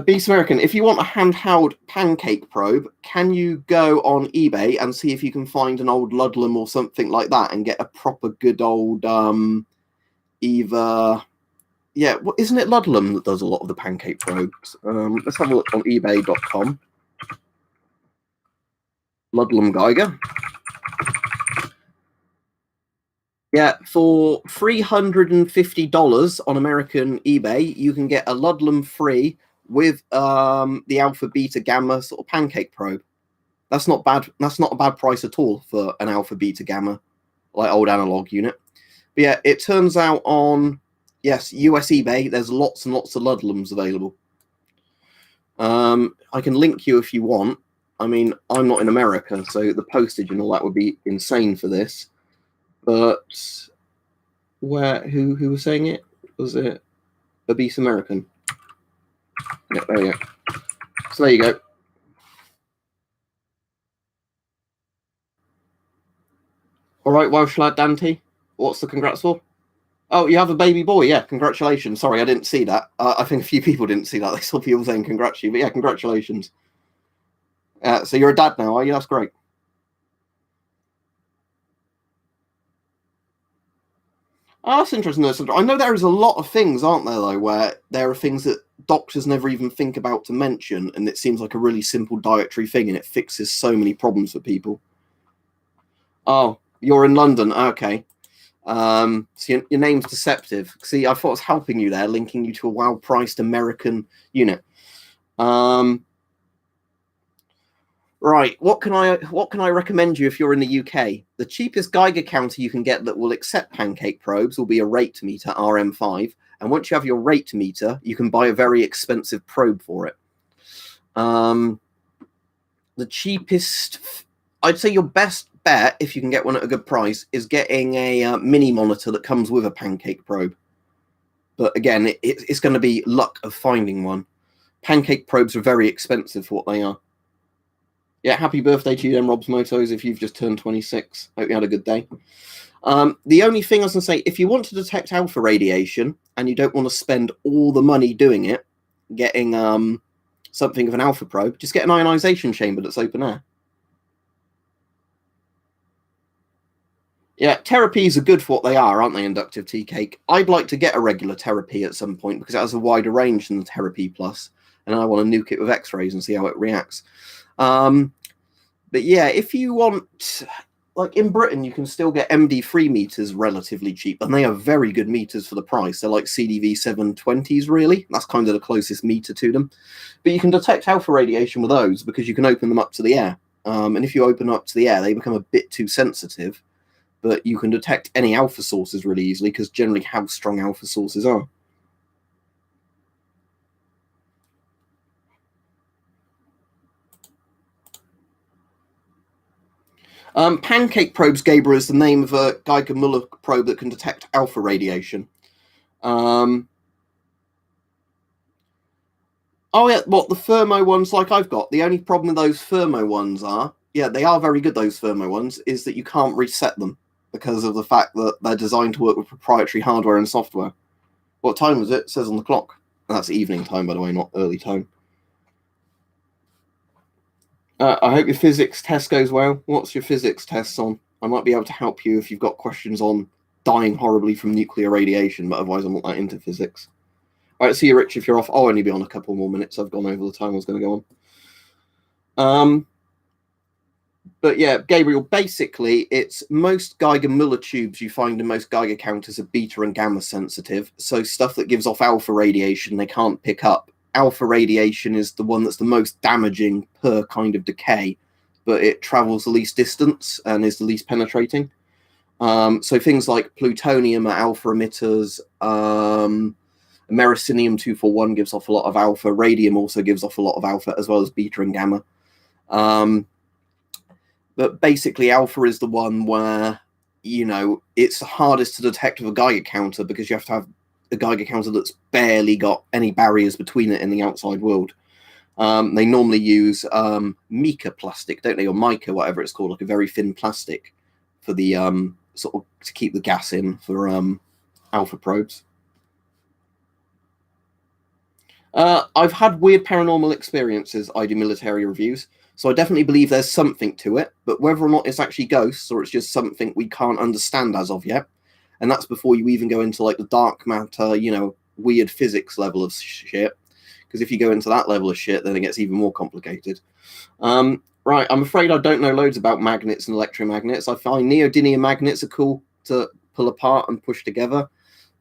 Beast American, if you want a handheld pancake probe, can you go on eBay and see if you can find an old Ludlam or something like that and get a proper good old either... Yeah, isn't it Ludlam that does a lot of the pancake probes? Let's have a look on ebay.com. Ludlam Geiger. Yeah, for $350 on American eBay, you can get a Ludlam free with the alpha, beta, gamma sort of pancake probe. That's not bad. That's not a bad price at all for an alpha, beta, gamma, like old analog unit. But yeah, it turns out on, yes, US eBay, there's lots and lots of Ludlams available. I can link you if you want. I mean, I'm not in America, so the postage and all that would be insane for this. But who was saying it? Was it Obese American? Yeah, there you go. So there you go. All right, Welsh lad Dante, what's the congrats for? Oh, you have a baby boy. Yeah, congratulations. Sorry, I didn't see that. I think a few people didn't see that. They saw people saying congrats to you, but yeah, congratulations. So you're a dad now, are you? That's great. Oh, that's interesting. I know there is a lot of things, aren't there, though, where there are things that doctors never even think about to mention, and it seems like a really simple dietary thing, and it fixes so many problems for people. Oh, you're in London. Okay. So your name's deceptive. See, I thought I was helping you there, linking you to a well-priced American unit. Right, what can I recommend you if you're in the UK? The cheapest Geiger counter you can get that will accept pancake probes will be a rate meter RM5, and once you have your rate meter, you can buy a very expensive probe for it. The cheapest, I'd say your best bet, if you can get one at a good price, is getting a mini monitor that comes with a pancake probe. But again, it's going to be luck of finding one. Pancake probes are very expensive for what they are. Yeah, happy birthday to you then, Rob's Motos, if you've just turned 26. Hope you had a good day. The only thing I was going to say, if you want to detect alpha radiation and you don't want to spend all the money doing it, getting something of an alpha probe, just get an ionization chamber that's open air. Yeah, therapies are good for what they are, aren't they, Inductive Tea Cake? I'd like to get a regular therapy at some point because it has a wider range than the Therapy Plus, and I want to nuke it with X-rays and see how it reacts. But yeah, if you want, like in Britain, you can still get MD3 meters relatively cheap, and they are very good meters for the price. They're like CDV 720s, really. That's kind of the closest meter to them. But you can detect alpha radiation with those because you can open them up to the air. And if you open up to the air, they become a bit too sensitive. But you can detect any alpha sources really easily because generally how strong alpha sources are. Pancake probes, Gabriel, is the name of a Geiger-Müller probe that can detect alpha radiation. Oh yeah, what, the thermo ones like I've got? The only problem with those thermo ones are, yeah, they are very good, those thermo ones, is that you can't reset them because of the fact that they're designed to work with proprietary hardware and software. What time was it? It says on the clock. That's evening time, by the way, not early time. I hope your physics test goes well. What's your physics tests on? I might be able to help you if you've got questions on dying horribly from nuclear radiation, but otherwise I'm not that into physics. All right, see you, Rich. If you're off, I'll only be on a couple more minutes. I've gone over the time I was going to go on. But yeah, Gabriel, basically, it's most Geiger-Müller tubes you find in most Geiger counters are beta and gamma sensitive. So stuff that gives off alpha radiation, they can't pick up. Alpha radiation is the one that's the most damaging per kind of decay, but it travels the least distance and is the least penetrating. So things like plutonium are alpha emitters. Americinium-241 gives off a lot of alpha. Radium also gives off a lot of alpha, as well as beta and gamma. But basically, alpha is the one where, you know, it's the hardest to detect with a Geiger counter because you have to have a Geiger counter that's barely got any barriers between it and the outside world. They normally use mica plastic, don't they, or mica, whatever it's called, like a very thin plastic for the sort of to keep the gas in for alpha probes. I've had weird paranormal experiences. I do military reviews, so I definitely believe there's something to it, but whether or not it's actually ghosts or it's just something we can't understand as of yet, and that's before you even go into like the dark matter, you know, weird physics level of shit, because if you go into that level of shit, then it gets even more complicated. Right, I'm afraid I don't know loads about magnets and electromagnets. I find neodymium magnets are cool to pull apart and push together.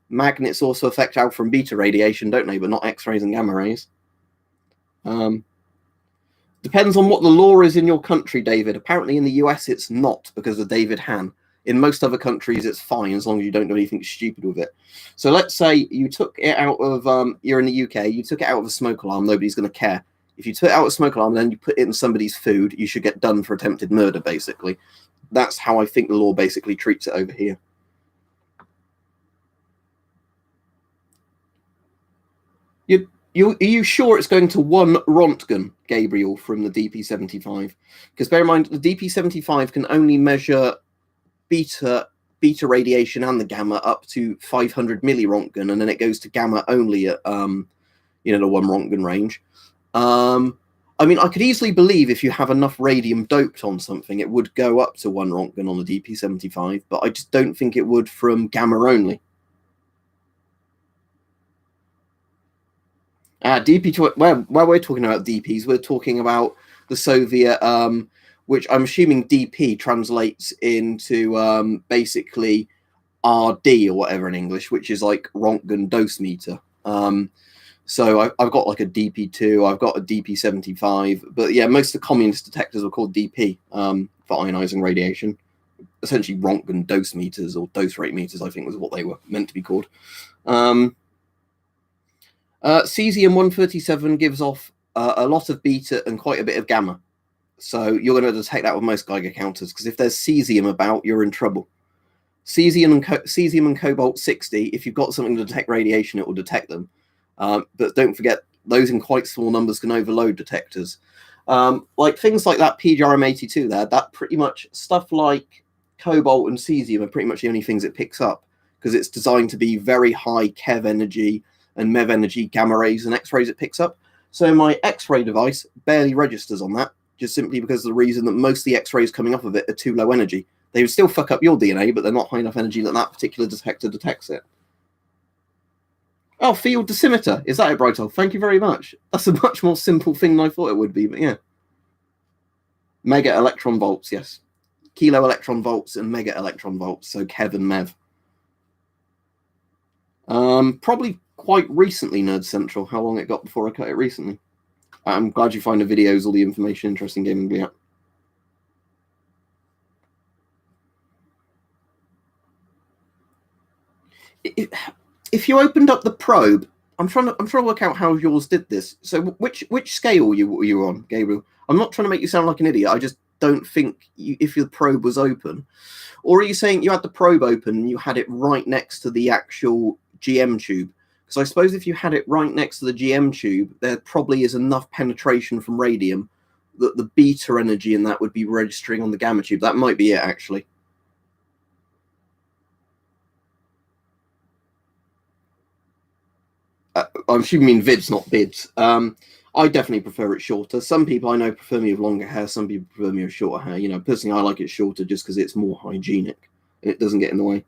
Magnets also affect alpha and beta radiation, don't they? But not X-rays and gamma rays. Depends on what the law is in your country, David. Apparently in the US it's not because of David Hann. In most other countries it's fine as long as you don't do anything stupid with it. So let's say you took it out of, you're in the UK, you took it out of a smoke alarm, nobody's going to care. If you took it out of a smoke alarm and then you put it in somebody's food, you should get done for attempted murder, basically. That's how I think the law basically treats it over here. Are you sure it's going to one Rontgen, Gabriel, from the DP75? Because bear in mind, the DP75 can only measure beta radiation and the gamma up to 500 millirontgen, and then it goes to gamma only at the 1 Rontgen range. I mean, I could easily believe if you have enough radium doped on something, it would go up to 1 Rontgen on the DP75, but I just don't think it would from gamma only. DP, where we're talking about DPs, we're talking about the Soviet, which I'm assuming DP translates into basically RD or whatever in English, which is like Rontgen dose meter. So I've got like a DP2, I've got a DP75, but yeah, most of the communist detectors are called DP for ionizing radiation. Essentially Rontgen dose meters or dose rate meters, I think was what they were meant to be called. Cesium-137 gives off a lot of beta and quite a bit of gamma. So you're going to detect that with most Geiger counters, because if there's cesium about, you're in trouble. Cesium and cobalt-60, if you've got something to detect radiation, it will detect them. But don't forget, those in quite small numbers can overload detectors. Like things like that PGRM82 there, that pretty much stuff like cobalt and cesium are pretty much the only things it picks up, because it's designed to be very high keV energy and MEV energy gamma rays and X-rays it picks up. So my X-ray device barely registers on that, just simply because of the reason that most of the X-rays coming off of it are too low energy. They would still fuck up your DNA, but they're not high enough energy that that particular detector detects it. Oh, field decimeter. Is that it, Brightold? Thank you very much. That's a much more simple thing than I thought it would be, but yeah. Mega electron volts, yes. Kilo electron volts and mega electron volts, so keV and MEV. Probably quite recently, Nerd Central, how long it got before I cut it recently. I'm glad you find the videos, all the information interesting gaming. Yeah. If you opened up the probe, I'm trying to work out how yours did this. So which scale were you on, Gabriel? I'm not trying to make you sound like an idiot. I just don't think if your probe was open. Or are you saying you had the probe open and you had it right next to the actual GM tube? Because I suppose if you had it right next to the GM tube, there probably is enough penetration from radium that the beta energy in that would be registering on the gamma tube. That might be it, actually. I'm assuming you mean vids, not bids. I definitely prefer it shorter. Some people I know prefer me with longer hair. Some people prefer me with shorter hair. You know, personally, I like it shorter just because it's more hygienic and it doesn't get in the way.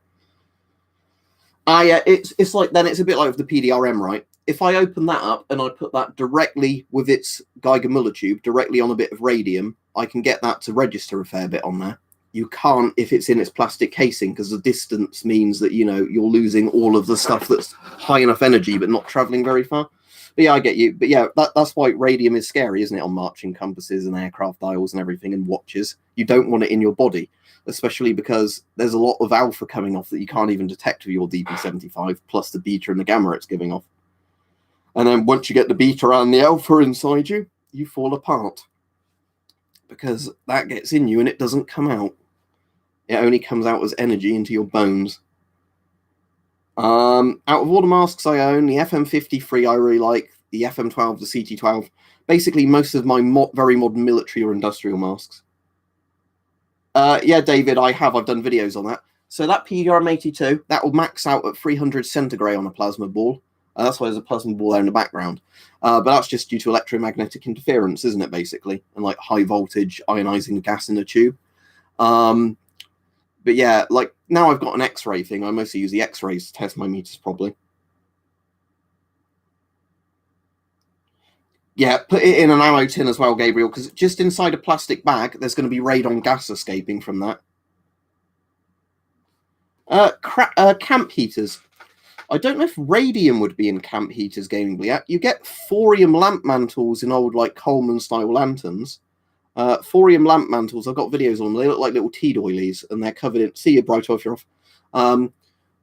Yeah, it's like, then it's a bit like the PDRM, right? If I open that up and I put that directly with its Geiger-Müller tube directly on a bit of radium, I can get that to register a fair bit on there. You can't if it's in its plastic casing, because the distance means that, you know, you're losing all of the stuff that's high enough energy but not traveling very far. But yeah, I get you. But yeah, that's why radium is scary, isn't it, on marching compasses and aircraft dials and everything and watches. You don't want it in your body, especially because there's a lot of alpha coming off that you can't even detect with your DP75, plus the beta and the gamma it's giving off. And then once you get the beta and the alpha inside you, you fall apart, because that gets in you and it doesn't come out. It only comes out as energy into your bones. Out of all the masks I own, the FM53 I really like, the FM12, the CT12, basically most of my very modern military or industrial masks. Yeah, David, I've done videos on that. So that PGRM82, that will max out at 300 centigrade on a plasma ball. That's why there's a plasma ball there in the background. But that's just due to electromagnetic interference, isn't it, basically? And like high voltage ionizing gas in the tube. But yeah, like now I've got an X-ray thing. I mostly use the X-rays to test my meters probably. Yeah, put it in an ammo tin as well, Gabriel, because just inside a plastic bag, there's going to be radon gas escaping from that. Camp heaters. I don't know if radium would be in camp heaters, Gaming Bleat. You get thorium lamp mantles in old, like, Coleman-style lanterns. Thorium lamp mantles, I've got videos on them. They look like little tea doilies, and they're covered in... See you, Brighto, if you're off.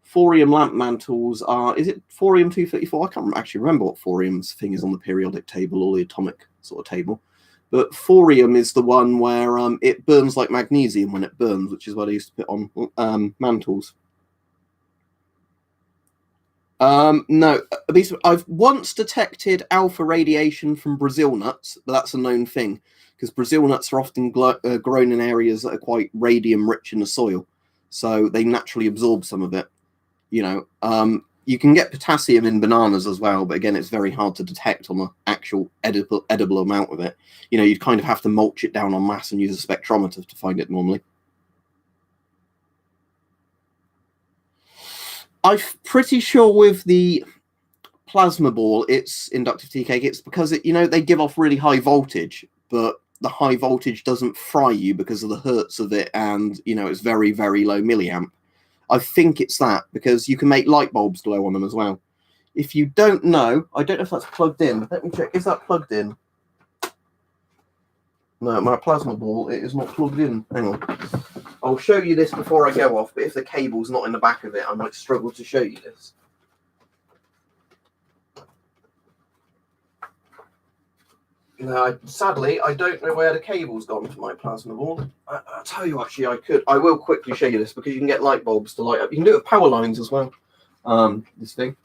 Thorium lamp mantles are... Is it thorium-234? I can't actually remember what thorium's thing is on the periodic table or the atomic sort of table. But thorium is the one where it burns like magnesium when it burns, which is what I used to put on mantles. No, I've once detected alpha radiation from Brazil nuts, but that's a known thing, because Brazil nuts are often grown in areas that are quite radium rich in the soil, so they naturally absorb some of it. You know, you can get potassium in bananas as well, but again, it's very hard to detect on the actual edible amount of it. You know, you'd kind of have to mulch it down en masse and use a spectrometer to find it normally. I'm pretty sure with the plasma ball, it's inductive tea cake. It's because it, you know, they give off really high voltage, but the high voltage doesn't fry you because of the hertz of it, and you know, it's very, very low milliamp. I think it's that, because you can make light bulbs glow on them as well. If you don't know, I don't know if that's plugged in. Let me check. Is that plugged in? No, my plasma ball, it is not plugged in. Hang on. I'll show you this before I go off, but if the cable's not in the back of it, I might struggle to show you this. No, sadly, I don't know where the cable's gone for my plasma ball. I'll tell you, actually, I will quickly show you this, because you can get light bulbs to light up. You can do it with power lines as well, this thing.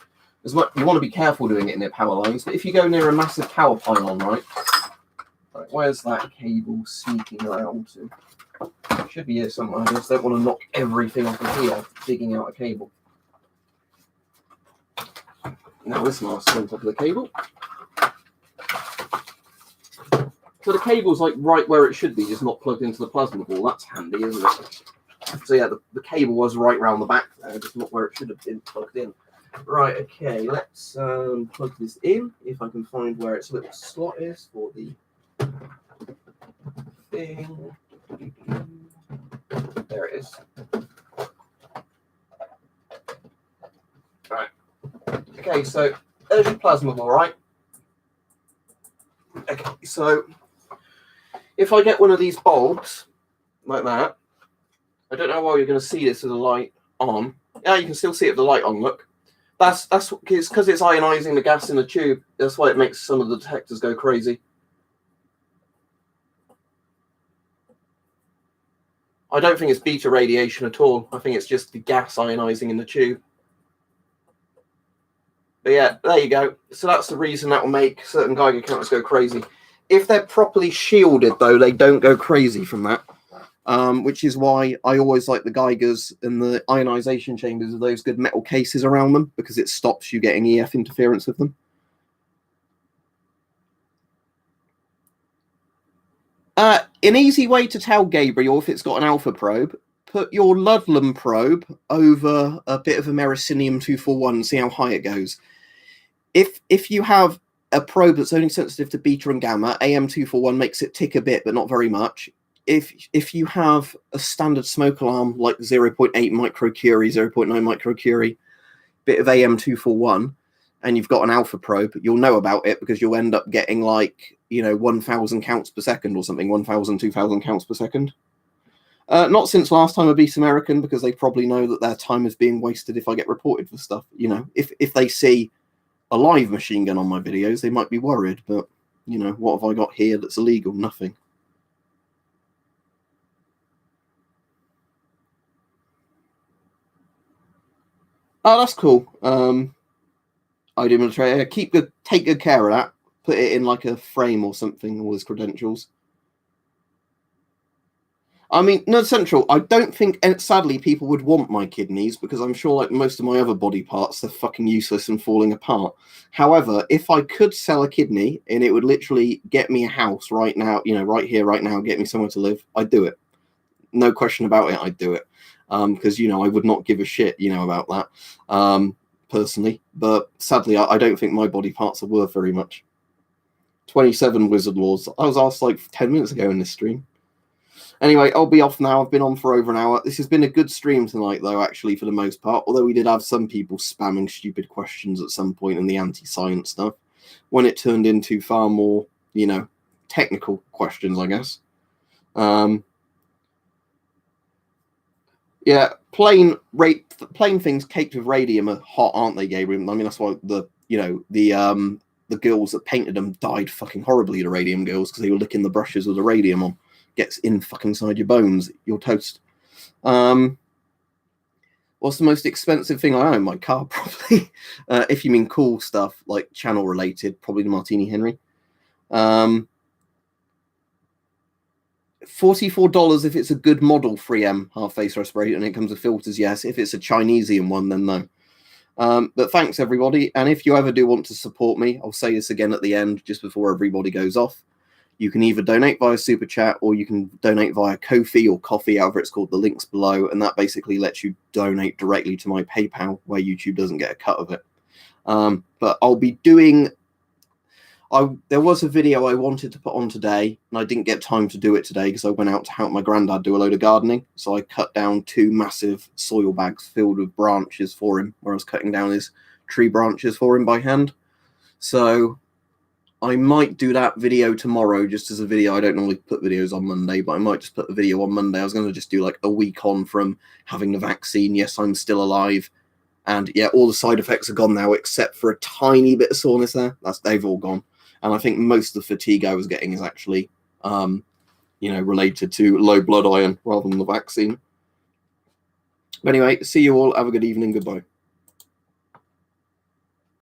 You want to be careful doing it near power lines, but if you go near a massive power pylon, right, where's that cable sneaking around to? It should be here somewhere. I just don't want to knock everything off of here, digging out a cable. Now this mask's on top of the cable. So the cable's like right where it should be, just not plugged into the plasma ball. That's handy, isn't it? So yeah, the cable was right round the back there, just not where it should have been plugged in. Right, okay, let's plug this in, if I can find where its little slot is for the thing. There it is. Right. Okay, so there's your plasma ball, right? Okay, so if I get one of these bulbs like that, I don't know how well you're going to see this with the light on. Yeah, you can still see it with the light on, look. That's it's because it's ionizing the gas in the tube. That's why it makes some of the detectors go crazy. I don't think it's beta radiation at all. I think it's just the gas ionizing in the tube. But yeah, there you go. So that's the reason that will make certain Geiger counters go crazy. If they're properly shielded, though, they don't go crazy from that. Which is why I always like the Geigers and the ionization chambers with those good metal cases around them, because it stops you getting EF interference with them. An easy way to tell, Gabriel, if it's got an alpha probe, put your Ludlam probe over a bit of Americinium 241 and see how high it goes. If you have a probe that's only sensitive to beta and gamma, AM241 makes it tick a bit, but not very much. If you have a standard smoke alarm like 0.8 microcurie, 0.9 microcurie, bit of AM241, and you've got an alpha probe, you'll know about it because you'll end up getting like, 1,000 counts per second or something, 1,000, 2,000 counts per second. Not since last time I beat American, because they probably know that their time is being wasted if I get reported for stuff. If they see a live machine gun on my videos, they might be worried, but, what have I got here that's illegal? Nothing. Oh, that's cool. I do military. Take good care of that. Put it in like a frame or something, all his credentials. I mean, no, Central, I don't think, and sadly, people would want my kidneys, because I'm sure, like most of my other body parts, they're fucking useless and falling apart. However, if I could sell a kidney and it would literally get me a house right now, right here, right now, get me somewhere to live, I'd do it. No question about it, I'd do it. Because, I would not give a shit, about that, personally. But sadly, I don't think my body parts are worth very much. 27 Wizard Laws. I was asked like 10 minutes ago in this stream. Anyway, I'll be off now. I've been on for over an hour. This has been a good stream tonight, though, actually, for the most part. Although we did have some people spamming stupid questions at some point in the anti-science stuff, when it turned into far more, technical questions, I guess. Yeah, plain things caked with radium are hot, aren't they, Gabriel? I mean, that's why the girls that painted them died fucking horribly, the radium girls, because they were licking the brushes with the radium on. Gets in fucking inside your bones, you're toast. What's the most expensive thing I own? My car, probably. If you mean cool stuff, like channel related, probably the Martini Henry. $44 if it's a good model 3M half-face respirator and it comes with filters, yes. If it's a Chinesian one, then no. But thanks, everybody. And if you ever do want to support me, I'll say this again at the end, just before everybody goes off. You can either donate via Super Chat or you can donate via Ko-fi or Coffee, however it's called, the links below. And that basically lets you donate directly to my PayPal, where YouTube doesn't get a cut of it. But I'll be doing... there was a video I wanted to put on today, and I didn't get time to do it today because I went out to help my granddad do a load of gardening. So I cut down 2 massive soil bags filled with branches for him, where I was cutting down his tree branches for him by hand. So I might do that video tomorrow, just as a video. I don't normally put videos on Monday, but I might just put a video on Monday. I was going to just do like a week on from having the vaccine. Yes, I'm still alive. And yeah, all the side effects are gone now, except for a tiny bit of soreness there. They've all gone. And I think most of the fatigue I was getting is actually, related to low blood iron rather than the vaccine. But anyway, see you all. Have a good evening. Goodbye.